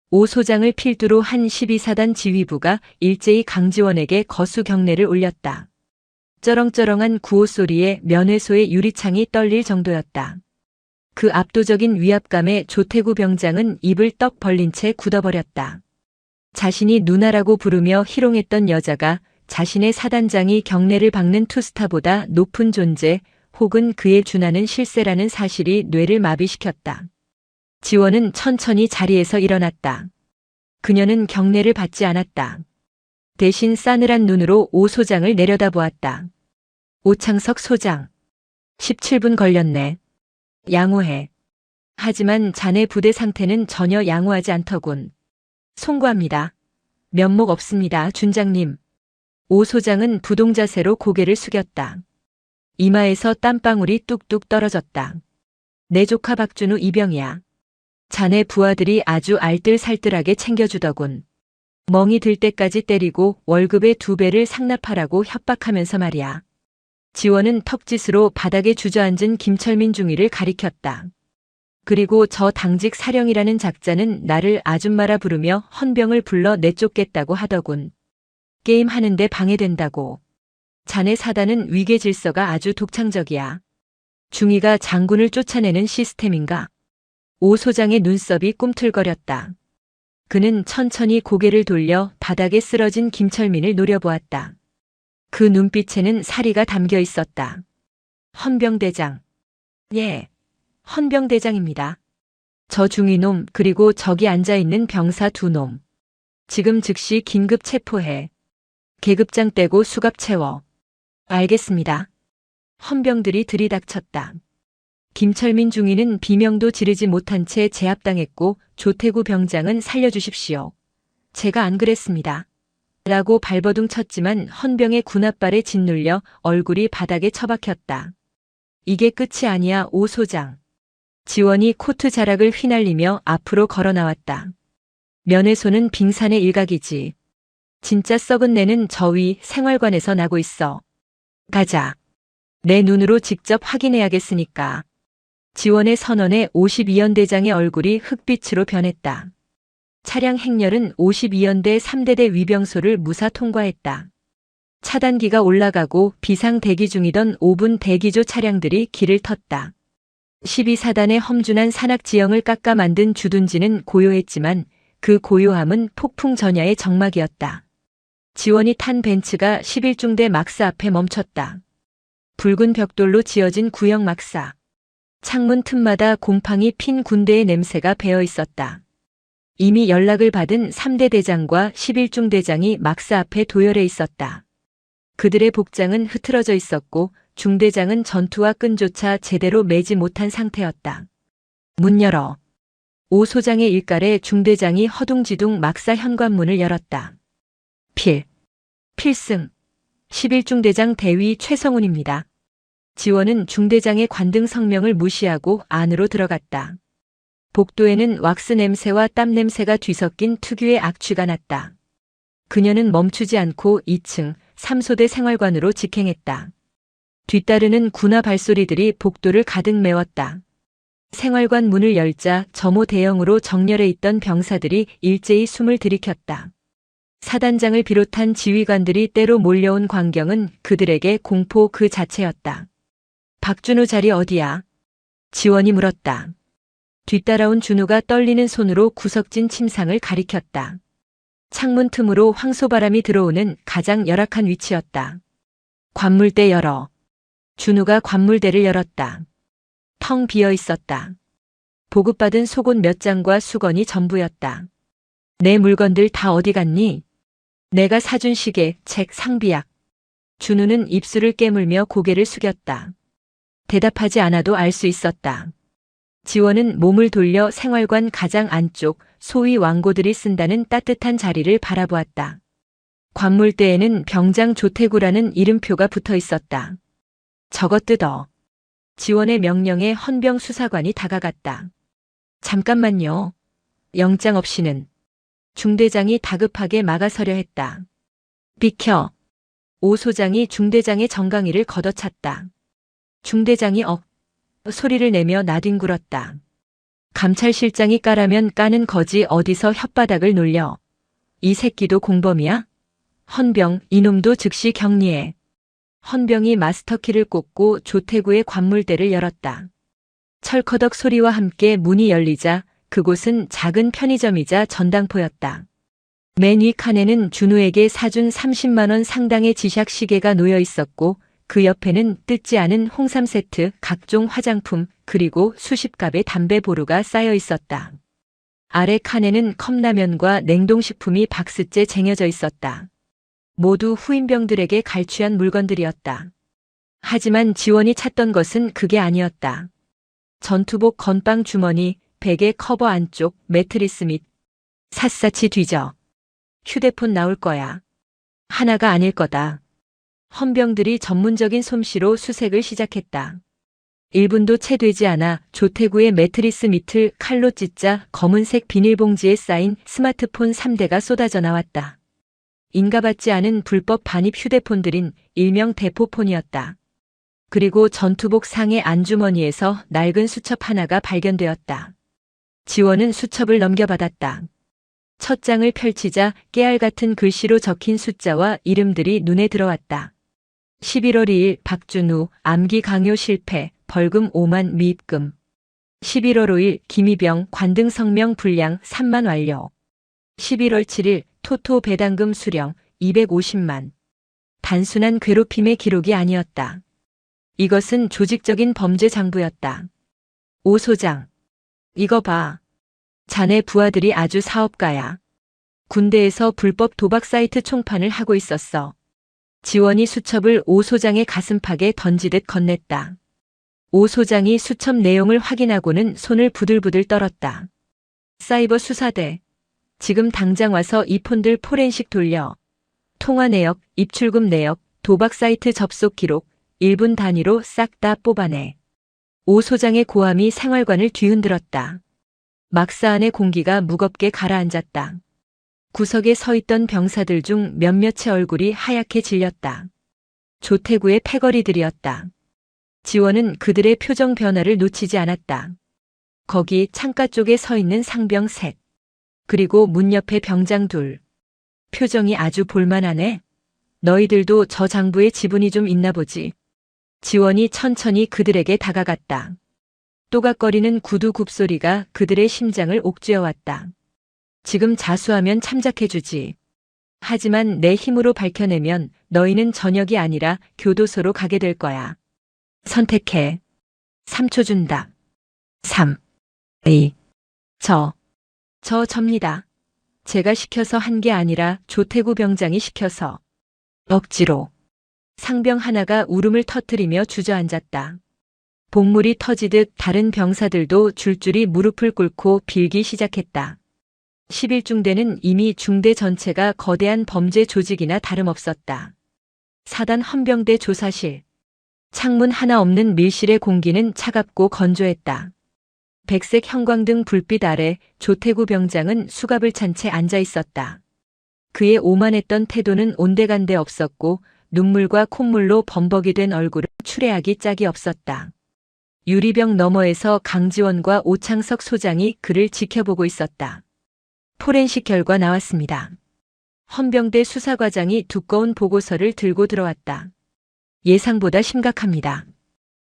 Speaker 1: 오 소장을 필두로 한 12사단 지휘부가 일제히 강지원에게 거수 경례를 올렸다. 쩌렁쩌렁한 구호 소리에 면회소의 유리창이 떨릴 정도였다. 그 압도적인 위압감에 조태구 병장은 입을 떡 벌린 채 굳어버렸다. 자신이 누나라고 부르며 희롱했던 여자가 자신의 사단장이 경례를 박는 투스타보다 높은 존재 혹은 그에 준하는 실세라는 사실이 뇌를 마비시켰다. 지원은 천천히 자리에서 일어났다. 그녀는 경례를 받지 않았다. 대신 싸늘한 눈으로 오 소장을 내려다보았다. 오창석 소장. 17분 걸렸네. 양호해. 하지만 자네 부대 상태는 전혀 양호하지 않더군. 송구합니다. 면목 없습니다, 준장님. 오 소장은 부동자세로 고개를 숙였다. 이마에서 땀방울이 뚝뚝 떨어졌다. 내 조카 박준우 이병이야. 자네 부하들이 아주 알뜰살뜰하게 챙겨주더군. 멍이 들 때까지 때리고 월급의 2배를 상납하라고 협박하면서 말이야. 지원은 턱짓으로 바닥에 주저앉은 김철민 중위를 가리켰다. 그리고 저 당직 사령이라는 작자는 나를 아줌마라 부르며 헌병을 불러 내쫓겠다고 하더군. 게임하는데 방해된다고. 자네 사단은 위계 질서가 아주 독창적이야. 중위가 장군을 쫓아내는 시스템인가? 오 소장의 눈썹이 꿈틀거렸다. 그는 천천히 고개를 돌려 바닥에 쓰러진 김철민을 노려보았다. 그 눈빛에는 사리가 담겨 있었다. 헌병대장. 예, 헌병대장입니다. 저 중위놈 그리고 저기 앉아있는 병사 2놈. 지금 즉시 긴급 체포해. 계급장 떼고 수갑 채워. 알겠습니다. 헌병들이 들이닥쳤다. 김철민 중위는 비명도 지르지 못한 채 제압당했고 조태구 병장은 살려주십시오. 제가 안 그랬습니다. 라고 발버둥 쳤지만 헌병의 군홧발에 짓눌려 얼굴이 바닥에 처박혔다. 이게 끝이 아니야, 오 소장. 지원이 코트 자락을 휘날리며 앞으로 걸어 나왔다. 면회소는 빙산의 일각이지. 진짜 썩은 내는 저 위 생활관에서 나고 있어. 가자. 내 눈으로 직접 확인해야겠으니까. 지원의 선언에 52연대장의 얼굴이 흑빛으로 변했다. 차량 행렬은 52연대 3대대 위병소를 무사 통과했다. 차단기가 올라가고 비상 대기 중이던 5분 대기조 차량들이 길을 텄다. 12사단의 험준한 산악 지형을 깎아 만든 주둔지는 고요했지만 그 고요함은 폭풍 전야의 정막이었다. 지원이 탄 벤츠가 11중대 막사 앞에 멈췄다. 붉은 벽돌로 지어진 구형 막사. 창문 틈마다 곰팡이 핀 군대의 냄새가 배어 있었다. 이미 연락을 받은 3대 대장과 11중 대장이 막사 앞에 도열해 있었다. 그들의 복장은 흐트러져 있었고 중대장은 전투와 끈조차 제대로 매지 못한 상태였다. 문 열어. 오 소장의 일갈에 중대장이 허둥지둥 막사 현관문을 열었다. 필승. 11중 대장 대위 최성훈입니다. 지원은 중대장의 관등 성명을 무시하고 안으로 들어갔다. 복도에는 왁스 냄새와 땀 냄새가 뒤섞인 특유의 악취가 났다. 그녀는 멈추지 않고 2층 3소대 생활관으로 직행했다. 뒤따르는 군화 발소리들이 복도를 가득 메웠다. 생활관 문을 열자 점호 대형으로 정렬해 있던 병사들이 일제히 숨을 들이켰다. 사단장을 비롯한 지휘관들이 때로 몰려온 광경은 그들에게 공포 그 자체였다. 박준우 자리 어디야? 지원이 물었다. 뒤따라온 준우가 떨리는 손으로 구석진 침상을 가리켰다. 창문 틈으로 황소바람이 들어오는 가장 열악한 위치였다. 관물대 열어. 준우가 관물대를 열었다. 텅 비어 있었다. 보급받은 속옷 몇 장과 수건이 전부였다. 내 물건들 다 어디 갔니? 내가 사준 시계, 책, 상비약. 준우는 입술을 깨물며 고개를 숙였다. 대답하지 않아도 알 수 있었다. 지원은 몸을 돌려 생활관 가장 안쪽, 소위 왕고들이 쓴다는 따뜻한 자리를 바라보았다. 관물대에는 병장 조태구라는 이름표가 붙어 있었다. 저거 뜯어. 지원의 명령에 헌병 수사관이 다가갔다. 잠깐만요. 영장 없이는. 중대장이 다급하게 막아서려 했다. 비켜. 오 소장이 중대장의 정강이를 걷어찼다. 중대장이 소리를 내며 나뒹굴었다. 감찰실장이 까라면 까는 거지 어디서 혓바닥을 놀려. 이 새끼도 공범이야? 헌병, 이놈도 즉시 격리해. 헌병이 마스터키를 꽂고 조태구의 관물대를 열었다. 철커덕 소리와 함께 문이 열리자 그곳은 작은 편의점이자 전당포였다. 맨 위 칸에는 준우에게 사준 30만 원 상당의 지샥 시계가 놓여 있었고 그 옆에는 뜯지 않은 홍삼 세트, 각종 화장품, 그리고 수십 갑의 담배 보루가 쌓여 있었다. 아래 칸에는 컵라면과 냉동식품이 박스째 쟁여져 있었다. 모두 후임병들에게 갈취한 물건들이었다. 하지만 지원이 찾던 것은 그게 아니었다. 전투복 건빵 주머니, 베개 커버 안쪽, 매트리스 및 샅샅이 뒤져. 휴대폰 나올 거야. 하나가 아닐 거다. 헌병들이 전문적인 솜씨로 수색을 시작했다. 1분도 채 되지 않아 조태구의 매트리스 밑을 칼로 찢자 검은색 비닐봉지에 쌓인 스마트폰 3대가 쏟아져 나왔다. 인가받지 않은 불법 반입 휴대폰들인 일명 대포폰이었다. 그리고 전투복 상의 안주머니에서 낡은 수첩 하나가 발견되었다. 지원은 수첩을 넘겨받았다. 첫 장을 펼치자 깨알 같은 글씨로 적힌 숫자와 이름들이 눈에 들어왔다. 11월 2일 박준우, 암기 강요 실패, 벌금 5만 미입금. 11월 5일 김희병, 관등 성명 불량 3만 완료. 11월 7일 토토 배당금 수령 250만. 단순한 괴롭힘의 기록이 아니었다. 이것은 조직적인 범죄 장부였다. 오 소장. 이거 봐. 자네 부하들이 아주 사업가야. 군대에서 불법 도박 사이트 총판을 하고 있었어. 지원이 수첩을 오 소장의 가슴팍에 던지듯 건넸다. 오 소장이 수첩 내용을 확인하고는 손을 부들부들 떨었다. 사이버 수사대. 지금 당장 와서 이 폰들 포렌식 돌려. 통화 내역, 입출금 내역, 도박 사이트 접속 기록, 1분 단위로 싹 다 뽑아내. 오 소장의 고함이 생활관을 뒤흔들었다. 막사 안의 공기가 무겁게 가라앉았다. 구석에 서 있던 병사들 중 몇몇의 얼굴이 하얗게 질렸다. 조태구의 패거리들이었다. 지원은 그들의 표정 변화를 놓치지 않았다. 거기 창가 쪽에 서 있는 상병 셋. 그리고 문 옆에 병장 둘. 표정이 아주 볼만하네. 너희들도 저 장부에 지분이 좀 있나 보지. 지원이 천천히 그들에게 다가갔다. 또각거리는 구두 굽소리가 그들의 심장을 옥죄어왔다. 지금 자수하면 참작해주지. 하지만 내 힘으로 밝혀내면 너희는 전역이 아니라 교도소로 가게 될 거야. 선택해. 3초 준다. 3, 2, 접니다. 제가 시켜서 한 게 아니라 조태구 병장이 시켜서. 억지로. 상병 하나가 울음을 터뜨리며 주저앉았다. 복물이 터지듯 다른 병사들도 줄줄이 무릎을 꿇고 빌기 시작했다. 11중대는 이미 중대 전체가 거대한 범죄 조직이나 다름없었다. 사단 헌병대 조사실. 창문 하나 없는 밀실의 공기는 차갑고 건조했다. 백색 형광등 불빛 아래 조태구 병장은 수갑을 찬 채 앉아 있었다. 그의 오만했던 태도는 온데간데 없었고 눈물과 콧물로 범벅이 된 얼굴은 추레하기 짝이 없었다. 유리병 너머에서 강지원과 오창석 소장이 그를 지켜보고 있었다. 포렌식 결과 나왔습니다. 헌병대 수사과장이 두꺼운 보고서를 들고 들어왔다. 예상보다 심각합니다.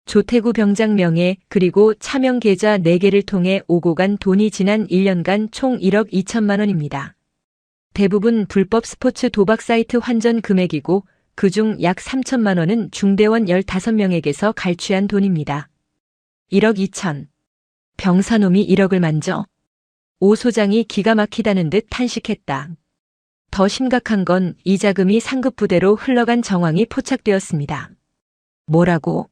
Speaker 1: 조태구 병장 명예 그리고 차명 계좌 4개를 통해 오고 간 돈이 지난 1년간 총 1억 2천만 원입니다. 대부분 불법 스포츠 도박 사이트 환전 금액이고 그중 약 3천만 원은 중대원 15명에게서 갈취한 돈입니다. 1억 2천. 병사놈이 1억을 만져. 오 소장이 기가 막히다는 듯 탄식했다. 더 심각한 건 이 자금이 상급 부대로 흘러간 정황이 포착되었습니다. 뭐라고?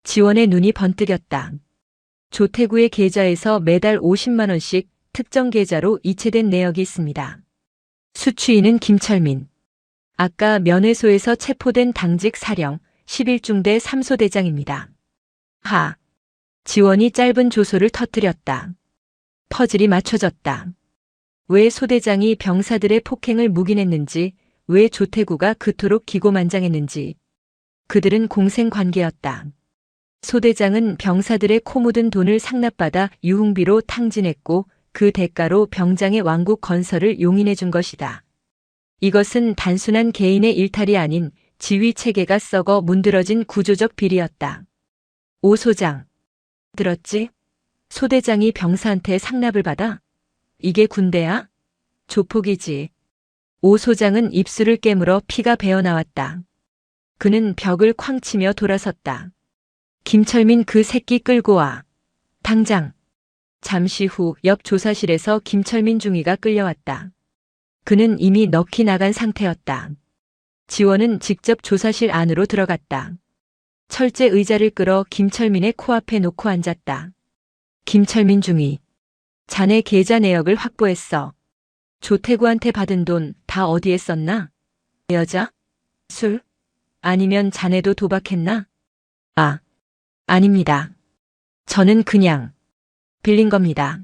Speaker 1: 지원의 눈이 번뜩였다. 조태구의 계좌에서 매달 50만 원씩 특정 계좌로 이체된 내역이 있습니다. 수취인은 김철민. 아까 면회소에서 체포된 당직 사령 11중대 3소대장입니다. 하. 지원이 짧은 조소를 터뜨렸다. 퍼즐이 맞춰졌다. 왜 소대장이 병사들의 폭행을 묵인했는지, 왜 조태구가 그토록 기고만장했는지. 그들은 공생관계였다. 소대장은 병사들의 코 묻은 돈을 상납받아 유흥비로 탕진했고 그 대가로 병장의 왕국 건설을 용인해 준 것이다. 이것은 단순한 개인의 일탈이 아닌 지휘 체계가 썩어 문드러진 구조적 비리였다. 오 소장. 들었지? 소대장이 병사한테 상납을 받아? 이게 군대야? 조폭이지. 오 소장은 입술을 깨물어 피가 배어나왔다. 그는 벽을 쾅 치며 돌아섰다. 김철민 그 새끼 끌고 와. 당장. 잠시 후 옆 조사실에서 김철민 중위가 끌려왔다. 그는 이미 넋이 나간 상태였다. 지원은 직접 조사실 안으로 들어갔다. 철제 의자를 끌어 김철민의 코앞에 놓고 앉았다. 김철민 중위. 자네 계좌 내역을 확보했어. 조태구한테 받은 돈 다 어디에 썼나? 여자? 술? 아니면 자네도 도박했나? 아, 아닙니다. 저는 그냥 빌린 겁니다.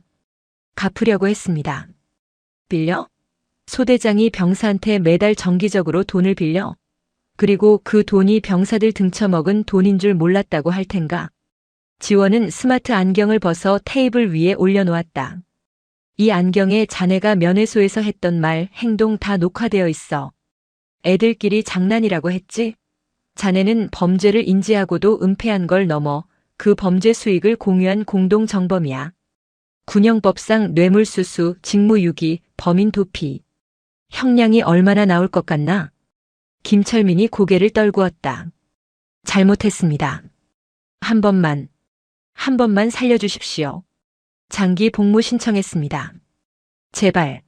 Speaker 1: 갚으려고 했습니다. 빌려? 소대장이 병사한테 매달 정기적으로 돈을 빌려? 그리고 그 돈이 병사들 등쳐먹은 돈인 줄 몰랐다고 할 텐가? 지원은 스마트 안경을 벗어 테이블 위에 올려놓았다. 이 안경에 자네가 면회소에서 했던 말, 행동 다 녹화되어 있어. 애들끼리 장난이라고 했지? 자네는 범죄를 인지하고도 은폐한 걸 넘어 그 범죄 수익을 공유한 공동정범이야. 군형법상 뇌물수수, 직무유기, 범인 도피. 형량이 얼마나 나올 것 같나? 김철민이 고개를 떨구었다. 잘못했습니다. 한 번만 살려주십시오. 장기 복무 신청했습니다. 제발.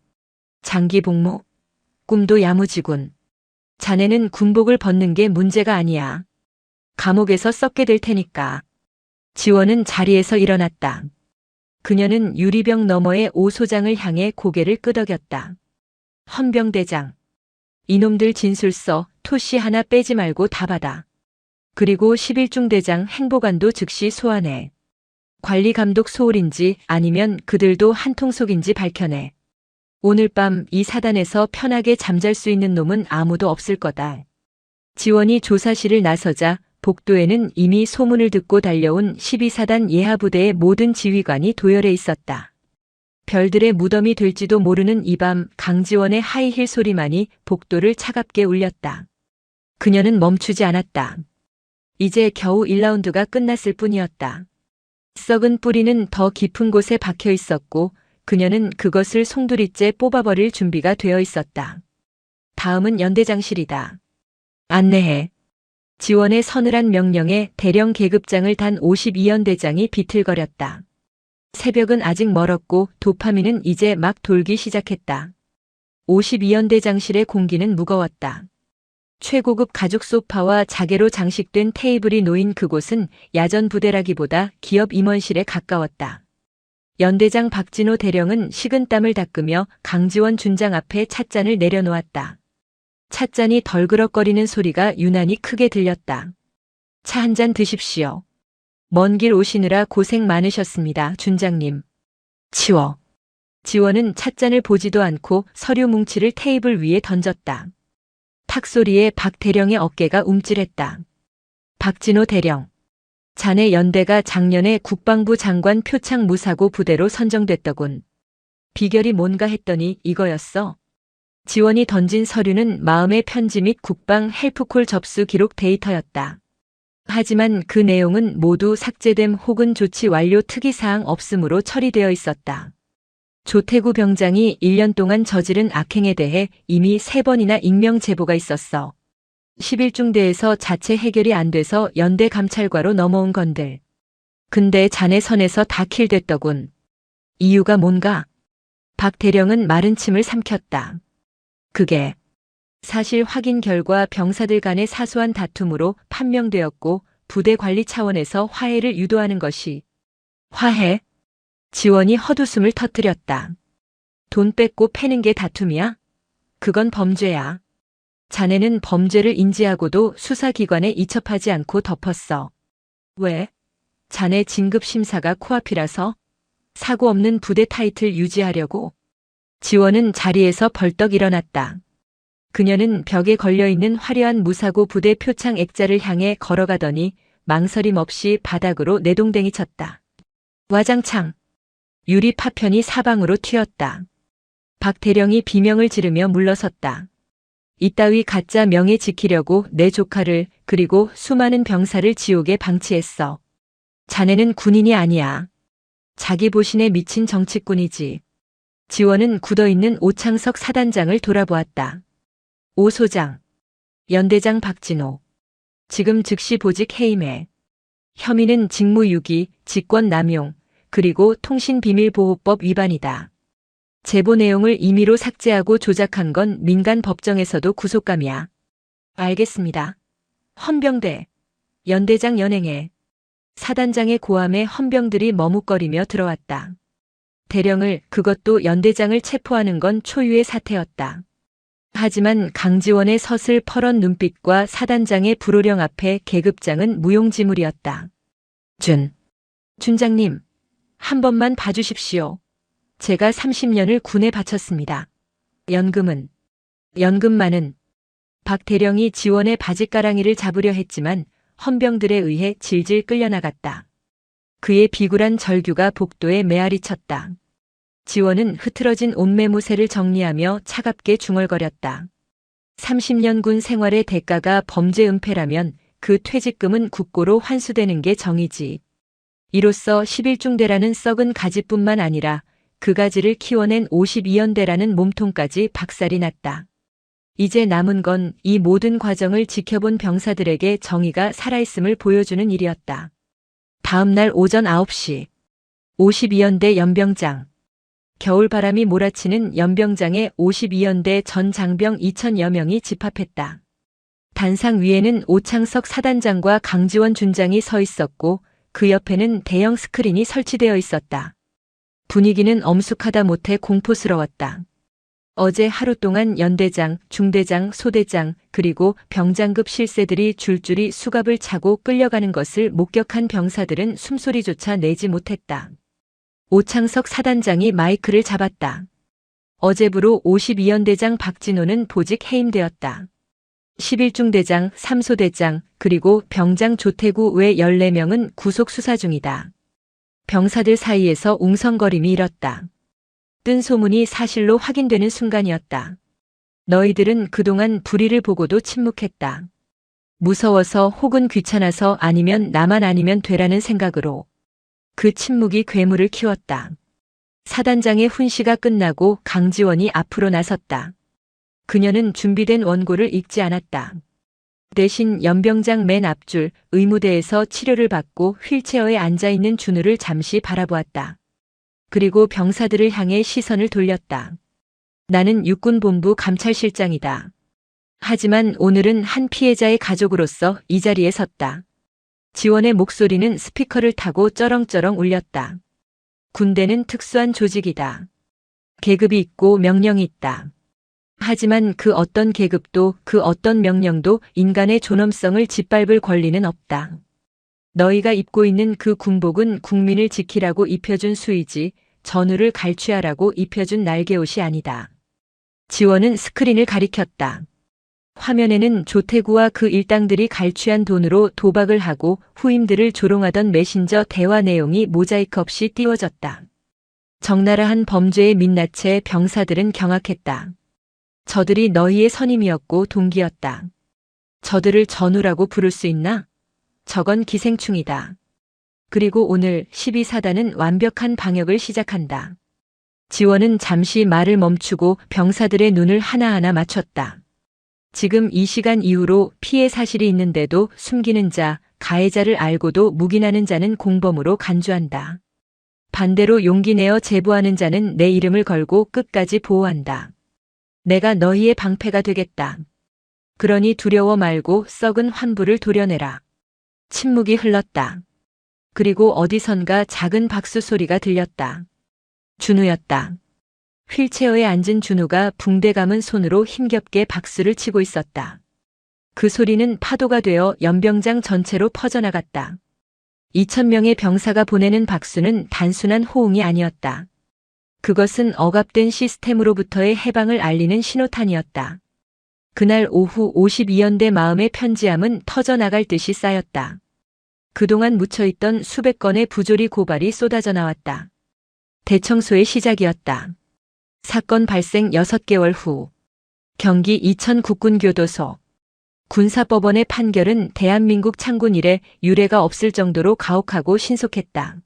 Speaker 1: 장기 복무? 꿈도 야무지군. 자네는 군복을 벗는 게 문제가 아니야. 감옥에서 썩게 될 테니까. 지원은 자리에서 일어났다. 그녀는 유리병 너머의 오 소장을 향해 고개를 끄덕였다. 헌병대장. 이놈들 진술서, 토시 하나 빼지 말고 다 받아. 그리고 11중 대장 행보관도 즉시 소환해. 관리감독 소홀인지 아니면 그들도 한통속인지 밝혀내. 오늘 밤 이 사단에서 편하게 잠잘 수 있는 놈은 아무도 없을 거다. 지원이 조사실을 나서자 복도에는 이미 소문을 듣고 달려온 12사단 예하부대의 모든 지휘관이 도열해 있었다. 별들의 무덤이 될지도 모르는 이 밤 강지원의 하이힐 소리만이 복도를 차갑게 울렸다. 그녀는 멈추지 않았다. 이제 겨우 1라운드가 끝났을 뿐이었다. 썩은 뿌리는 더 깊은 곳에 박혀 있었고 그녀는 그것을 송두리째 뽑아버릴 준비가 되어 있었다. 다음은 연대장실이다. 안내해. 지원의 서늘한 명령에 대령 계급장을 단 52연대장이 비틀거렸다. 새벽은 아직 멀었고 도파민은 이제 막 돌기 시작했다. 52연대장실의 공기는 무거웠다. 최고급 가죽 소파와 자개로 장식된 테이블이 놓인 그곳은 야전 부대라기보다 기업 임원실에 가까웠다. 연대장 박진호 대령은 식은땀을 닦으며 강지원 준장 앞에 찻잔을 내려놓았다. 찻잔이 덜그럭거리는 소리가 유난히 크게 들렸다. 차 한 잔 드십시오. 먼 길 오시느라 고생 많으셨습니다, 준장님. 치워. 지원은 찻잔을 보지도 않고 서류 뭉치를 테이블 위에 던졌다. 탁 소리에 박 대령의 어깨가 움찔했다. 박진호 대령. 자네 연대가 작년에 국방부 장관 표창 무사고 부대로 선정됐더군. 비결이 뭔가 했더니 이거였어. 지원이 던진 서류는 마음의 편지 및 국방 헬프콜 접수 기록 데이터였다. 하지만 그 내용은 모두 삭제됨 혹은 조치 완료 특이사항 없음으로 처리되어 있었다. 조태구 병장이 1년 동안 저지른 악행에 대해 이미 3번이나 익명 제보가 있었어. 11중대에서 자체 해결이 안 돼서 연대 감찰과로 넘어온 건들. 근데 자네 선에서 다 킬됐더군. 이유가 뭔가? 박 대령은 마른 침을 삼켰다. 그게 사실 확인 결과 병사들 간의 사소한 다툼으로 판명되었고 부대 관리 차원에서 화해를 유도하는 것이. 화해? 지원이 헛웃음을 터뜨렸다. 돈 뺏고 패는 게 다툼이야? 그건 범죄야. 자네는 범죄를 인지하고도 수사기관에 이첩하지 않고 덮었어. 왜? 자네 진급 심사가 코앞이라서? 사고 없는 부대 타이틀 유지하려고? 지원은 자리에서 벌떡 일어났다. 그녀는 벽에 걸려있는 화려한 무사고 부대 표창 액자를 향해 걸어가더니 망설임 없이 바닥으로 내동댕이 쳤다. 와장창. 유리 파편이 사방으로 튀었다. 박 대령이 비명을 지르며 물러섰다. 이따위 가짜 명예 지키려고 내 조카를 그리고 수많은 병사를 지옥에 방치했어. 자네는 군인이 아니야. 자기 보신에 미친 정치꾼이지. 지원은 굳어있는 오창석 사단장을 돌아보았다. 오 소장. 연대장 박진호. 지금 즉시 보직 해임해. 혐의는 직무유기, 직권남용, 그리고 통신비밀보호법 위반이다. 제보 내용을 임의로 삭제하고 조작한 건 민간 법정에서도 구속감이야. 알겠습니다. 헌병대. 연대장 연행해. 사단장의 고함에 헌병들이 머뭇거리며 들어왔다. 대령을, 그것도 연대장을 체포하는 건 초유의 사태였다. 하지만 강지원의 서슬퍼런 눈빛과 사단장의 불호령 앞에 계급장은 무용지물이었다. 준장님, 한 번만 봐주십시오. 제가 30년을 군에 바쳤습니다. 연금만은 박 대령이 지원의 바짓가랑이를 잡으려 했지만 헌병들에 의해 질질 끌려나갔다. 그의 비굴한 절규가 복도에 메아리 쳤다. 지원은 흐트러진 옷매무새를 정리하며 차갑게 중얼거렸다. 30년 군 생활의 대가가 범죄 은폐라면 그 퇴직금은 국고로 환수되는 게 정이지. 이로써 11중대라는 썩은 가지뿐만 아니라 그 가지를 키워낸 52연대라는 몸통까지 박살이 났다. 이제 남은 건 이 모든 과정을 지켜본 병사들에게 정의가 살아있음을 보여주는 일이었다. 다음 날 오전 9시 52연대 연병장. 겨울바람이 몰아치는 연병장에 52연대 전 장병 2000여 명이 집합했다. 단상 위에는 오창석 사단장과 강지원 준장이 서 있었고 그 옆에는 대형 스크린이 설치되어 있었다. 분위기는 엄숙하다 못해 공포스러웠다. 어제 하루 동안 연대장, 중대장, 소대장, 그리고 병장급 실세들이 줄줄이 수갑을 차고 끌려가는 것을 목격한 병사들은 숨소리조차 내지 못했다. 오창석 사단장이 마이크를 잡았다. 어제부로 52연대장 박진호는 보직 해임되었다. 11중대장, 3소대장, 그리고 병장 조태구 외 14명은 구속 수사 중이다. 병사들 사이에서 웅성거림이 일었다. 뜬 소문이 사실로 확인되는 순간이었다. 너희들은 그동안 불의를 보고도 침묵했다. 무서워서 혹은 귀찮아서 아니면 나만 아니면 되라는 생각으로. 그 침묵이 괴물을 키웠다. 사단장의 훈시가 끝나고 강지원이 앞으로 나섰다. 그녀는 준비된 원고를 읽지 않았다. 대신 연병장 맨 앞줄 의무대에서 치료를 받고 휠체어에 앉아있는 준우를 잠시 바라보았다. 그리고 병사들을 향해 시선을 돌렸다. 나는 육군본부 감찰실장이다. 하지만 오늘은 한 피해자의 가족으로서 이 자리에 섰다. 지원의 목소리는 스피커를 타고 쩌렁쩌렁 울렸다. 군대는 특수한 조직이다. 계급이 있고 명령이 있다. 하지만 그 어떤 계급도 그 어떤 명령도 인간의 존엄성을 짓밟을 권리는 없다. 너희가 입고 있는 그 군복은 국민을 지키라고 입혀준 수의지 전우를 갈취하라고 입혀준 날개옷이 아니다. 지원은 스크린을 가리켰다. 화면에는 조태구와 그 일당들이 갈취한 돈으로 도박을 하고 후임들을 조롱하던 메신저 대화 내용이 모자이크 없이 띄워졌다. 적나라한 범죄의 민낯에 병사들은 경악했다. 저들이 너희의 선임이었고 동기였다. 저들을 전우라고 부를 수 있나? 저건 기생충이다. 그리고 오늘 12사단은 완벽한 방역을 시작한다. 지원은 잠시 말을 멈추고 병사들의 눈을 하나하나 맞췄다. 지금 이 시간 이후로 피해 사실이 있는데도 숨기는 자, 가해자를 알고도 묵인하는 자는 공범으로 간주한다. 반대로 용기 내어 제보하는 자는 내 이름을 걸고 끝까지 보호한다. 내가 너희의 방패가 되겠다. 그러니 두려워 말고 썩은 환부를 도려내라. 침묵이 흘렀다. 그리고 어디선가 작은 박수 소리가 들렸다. 준우였다. 휠체어에 앉은 준우가 붕대 감은 손으로 힘겹게 박수를 치고 있었다. 그 소리는 파도가 되어 연병장 전체로 퍼져나갔다. 2000명의 병사가 보내는 박수는 단순한 호응이 아니었다. 그것은 억압된 시스템으로부터의 해방을 알리는 신호탄이었다. 그날 오후 52연대 마음의 편지함은 터져나갈 듯이 쌓였다. 그동안 묻혀있던 수백 건의 부조리 고발이 쏟아져 나왔다. 대청소의 시작이었다. 사건 발생 6개월 후 경기 이천 국군교도소. 군사법원의 판결은 대한민국 창군 이래 유례가 없을 정도로 가혹하고 신속했다.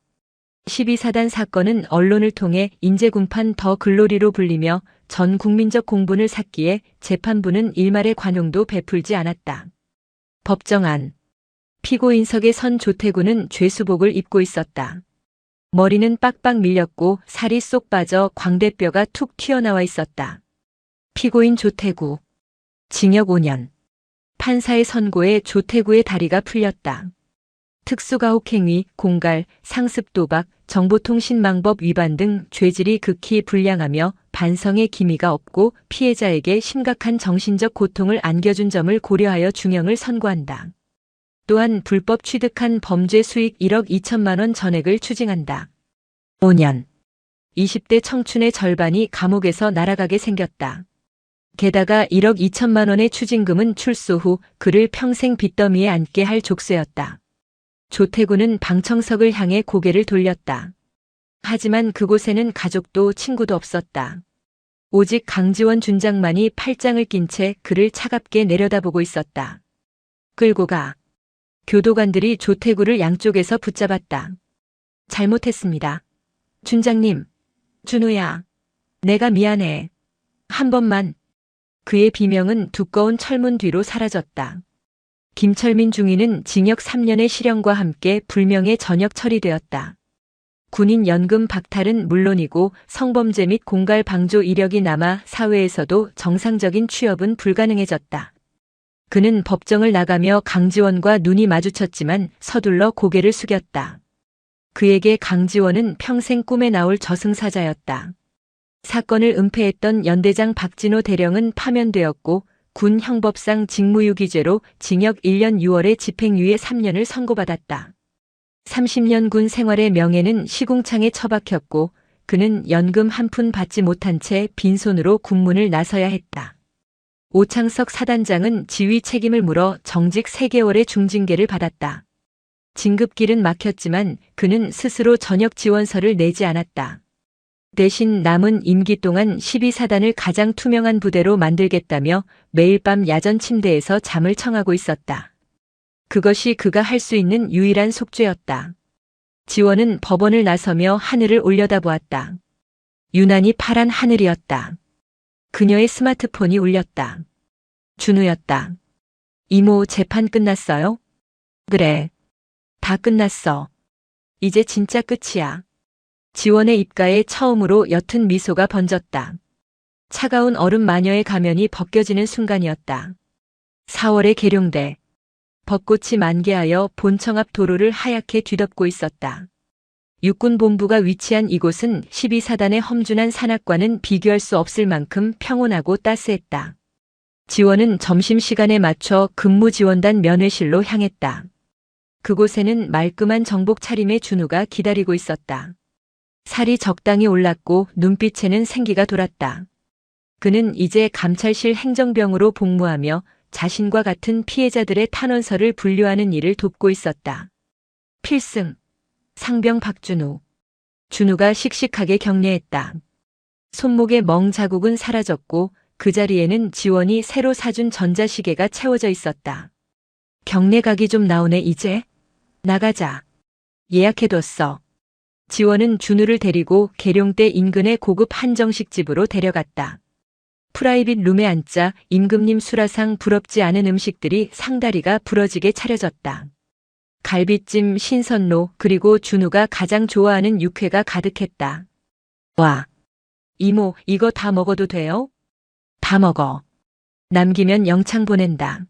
Speaker 1: 12사단 사건은 언론을 통해 인재군판 더 글로리로 불리며 전 국민적 공분을 샀기에 재판부는 일말의 관용도 베풀지 않았다. 법정안. 피고인석에 선 조태구는 죄수복을 입고 있었다. 머리는 빡빡 밀렸고 살이 쏙 빠져 광대뼈가 툭 튀어나와 있었다. 피고인 조태구. 징역 5년. 판사의 선고에 조태구의 다리가 풀렸다. 특수가혹행위, 공갈, 상습도박, 정보통신망법 위반 등 죄질이 극히 불량하며 반성의 기미가 없고 피해자에게 심각한 정신적 고통을 안겨준 점을 고려하여 중형을 선고한다. 또한 불법 취득한 범죄 수익 1억 2천만 원 전액을 추징한다. 5년. 20대 청춘의 절반이 감옥에서 날아가게 생겼다. 게다가 1억 2천만 원의 추징금은 출소 후 그를 평생 빚더미에 앉게 할 족쇄였다. 조태구는 방청석을 향해 고개를 돌렸다. 하지만 그곳에는 가족도 친구도 없었다. 오직 강지원 준장만이 팔짱을 낀 채 그를 차갑게 내려다보고 있었다. 끌고 가. 교도관들이 조태구를 양쪽에서 붙잡았다. 잘못했습니다. 준장님. 준우야. 내가 미안해. 한 번만. 그의 비명은 두꺼운 철문 뒤로 사라졌다. 김철민 중위는 징역 3년의 실형과 함께 불명예 전역 처리되었다. 군인 연금 박탈은 물론이고 성범죄 및 공갈 방조 이력이 남아 사회에서도 정상적인 취업은 불가능해졌다. 그는 법정을 나가며 강지원과 눈이 마주쳤지만 서둘러 고개를 숙였다. 그에게 강지원은 평생 꿈에 나올 저승사자였다. 사건을 은폐했던 연대장 박진호 대령은 파면되었고 군 형법상 직무유기죄로 징역 1년 6월에 집행유예 3년을 선고받았다. 30년 군 생활의 명예는 시궁창에 처박혔고 그는 연금 한 푼 받지 못한 채 빈손으로 군문을 나서야 했다. 오창석 사단장은 지휘 책임을 물어 정직 3개월의 중징계를 받았다. 진급길은 막혔지만 그는 스스로 전역 지원서를 내지 않았다. 대신 남은 임기 동안 12사단을 가장 투명한 부대로 만들겠다며 매일 밤 야전 침대에서 잠을 청하고 있었다. 그것이 그가 할 수 있는 유일한 속죄였다. 지원은 법원을 나서며 하늘을 올려다보았다. 유난히 파란 하늘이었다. 그녀의 스마트폰이 울렸다. 준우였다. 이모, 재판 끝났어요? 그래. 다 끝났어. 이제 진짜 끝이야. 지원의 입가에 처음으로 옅은 미소가 번졌다. 차가운 얼음 마녀의 가면이 벗겨지는 순간이었다. 4월의 계룡대. 벚꽃이 만개하여 본청 앞 도로를 하얗게 뒤덮고 있었다. 육군본부가 위치한 이곳은 12사단의 험준한 산악과는 비교할 수 없을 만큼 평온하고 따스했다. 지원은 점심시간에 맞춰 근무지원단 면회실로 향했다. 그곳에는 말끔한 정복 차림의 준우가 기다리고 있었다. 살이 적당히 올랐고 눈빛에는 생기가 돌았다. 그는 이제 감찰실 행정병으로 복무하며 자신과 같은 피해자들의 탄원서를 분류하는 일을 돕고 있었다. 필승. 상병 박준우. 준우가 씩씩하게 격려했다. 손목의 멍 자국은 사라졌고 그 자리에는 지원이 새로 사준 전자시계가 채워져 있었다. 경례각이 좀 나오네 이제. 나가자. 예약해뒀어. 지원은 준우를 데리고 계룡대 인근의 고급 한정식 집으로 데려갔다. 프라이빗 룸에 앉자 임금님 수라상 부럽지 않은 음식들이 상다리가 부러지게 차려졌다. 갈비찜, 신선로, 그리고 준우가 가장 좋아하는 육회가 가득했다. 와. 이모, 이거 다 먹어도 돼요? 다 먹어. 남기면 영창 보낸다.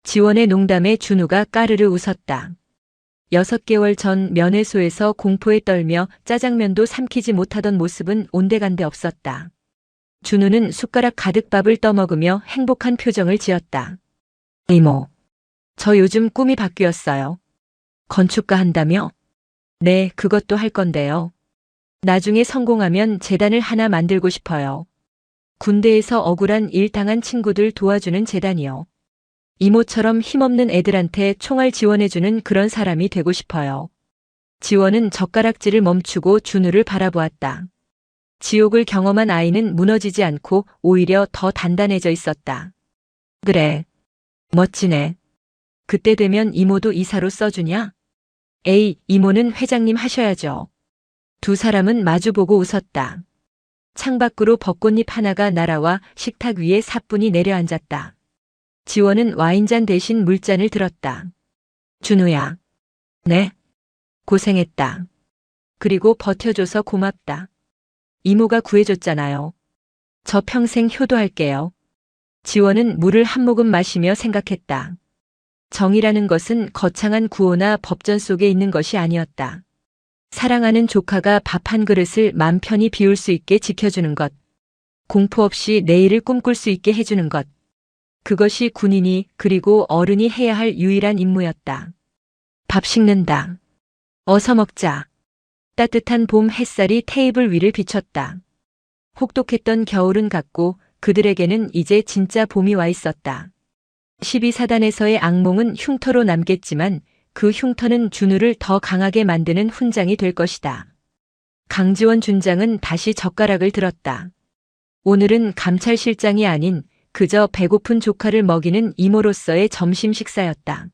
Speaker 1: 지원의 농담에 준우가 까르르 웃었다. 6개월 전 면회소에서 공포에 떨며 짜장면도 삼키지 못하던 모습은 온데간데 없었다. 준우는 숟가락 가득 밥을 떠먹으며 행복한 표정을 지었다. 이모, 저 요즘 꿈이 바뀌었어요. 건축가 한다며? 네, 그것도 할 건데요. 나중에 성공하면 재단을 하나 만들고 싶어요. 군대에서 억울한 일 당한 친구들 도와주는 재단이요. 이모처럼 힘없는 애들한테 총알 지원해주는 그런 사람이 되고 싶어요. 지원은 젓가락질을 멈추고 준우를 바라보았다. 지옥을 경험한 아이는 무너지지 않고 오히려 더 단단해져 있었다. 그래. 멋지네. 그때 되면 이모도 이사로 써주냐? 에이, 이모는 회장님 하셔야죠. 두 사람은 마주보고 웃었다. 창밖으로 벚꽃잎 하나가 날아와 식탁 위에 사뿐히 내려앉았다. 지원은 와인잔 대신 물잔을 들었다. 준우야. 네. 고생했다. 그리고 버텨줘서 고맙다. 이모가 구해줬잖아요. 저 평생 효도할게요. 지원은 물을 한 모금 마시며 생각했다. 정이라는 것은 거창한 구호나 법전 속에 있는 것이 아니었다. 사랑하는 조카가 밥 한 그릇을 맘 편히 비울 수 있게 지켜주는 것. 공포 없이 내일을 꿈꿀 수 있게 해주는 것. 그것이 군인이 그리고 어른이 해야 할 유일한 임무였다. 밥 식는다. 어서 먹자. 따뜻한 봄 햇살이 테이블 위를 비췄다. 혹독했던 겨울은 갔고 그들에게는 이제 진짜 봄이 와 있었다. 12사단에서의 악몽은 흉터로 남겠지만 그 흉터는 준우를 더 강하게 만드는 훈장이 될 것이다. 강지원 준장은 다시 젓가락을 들었다. 오늘은 감찰실장이 아닌 그저 배고픈 조카를 먹이는 이모로서의 점심 식사였다.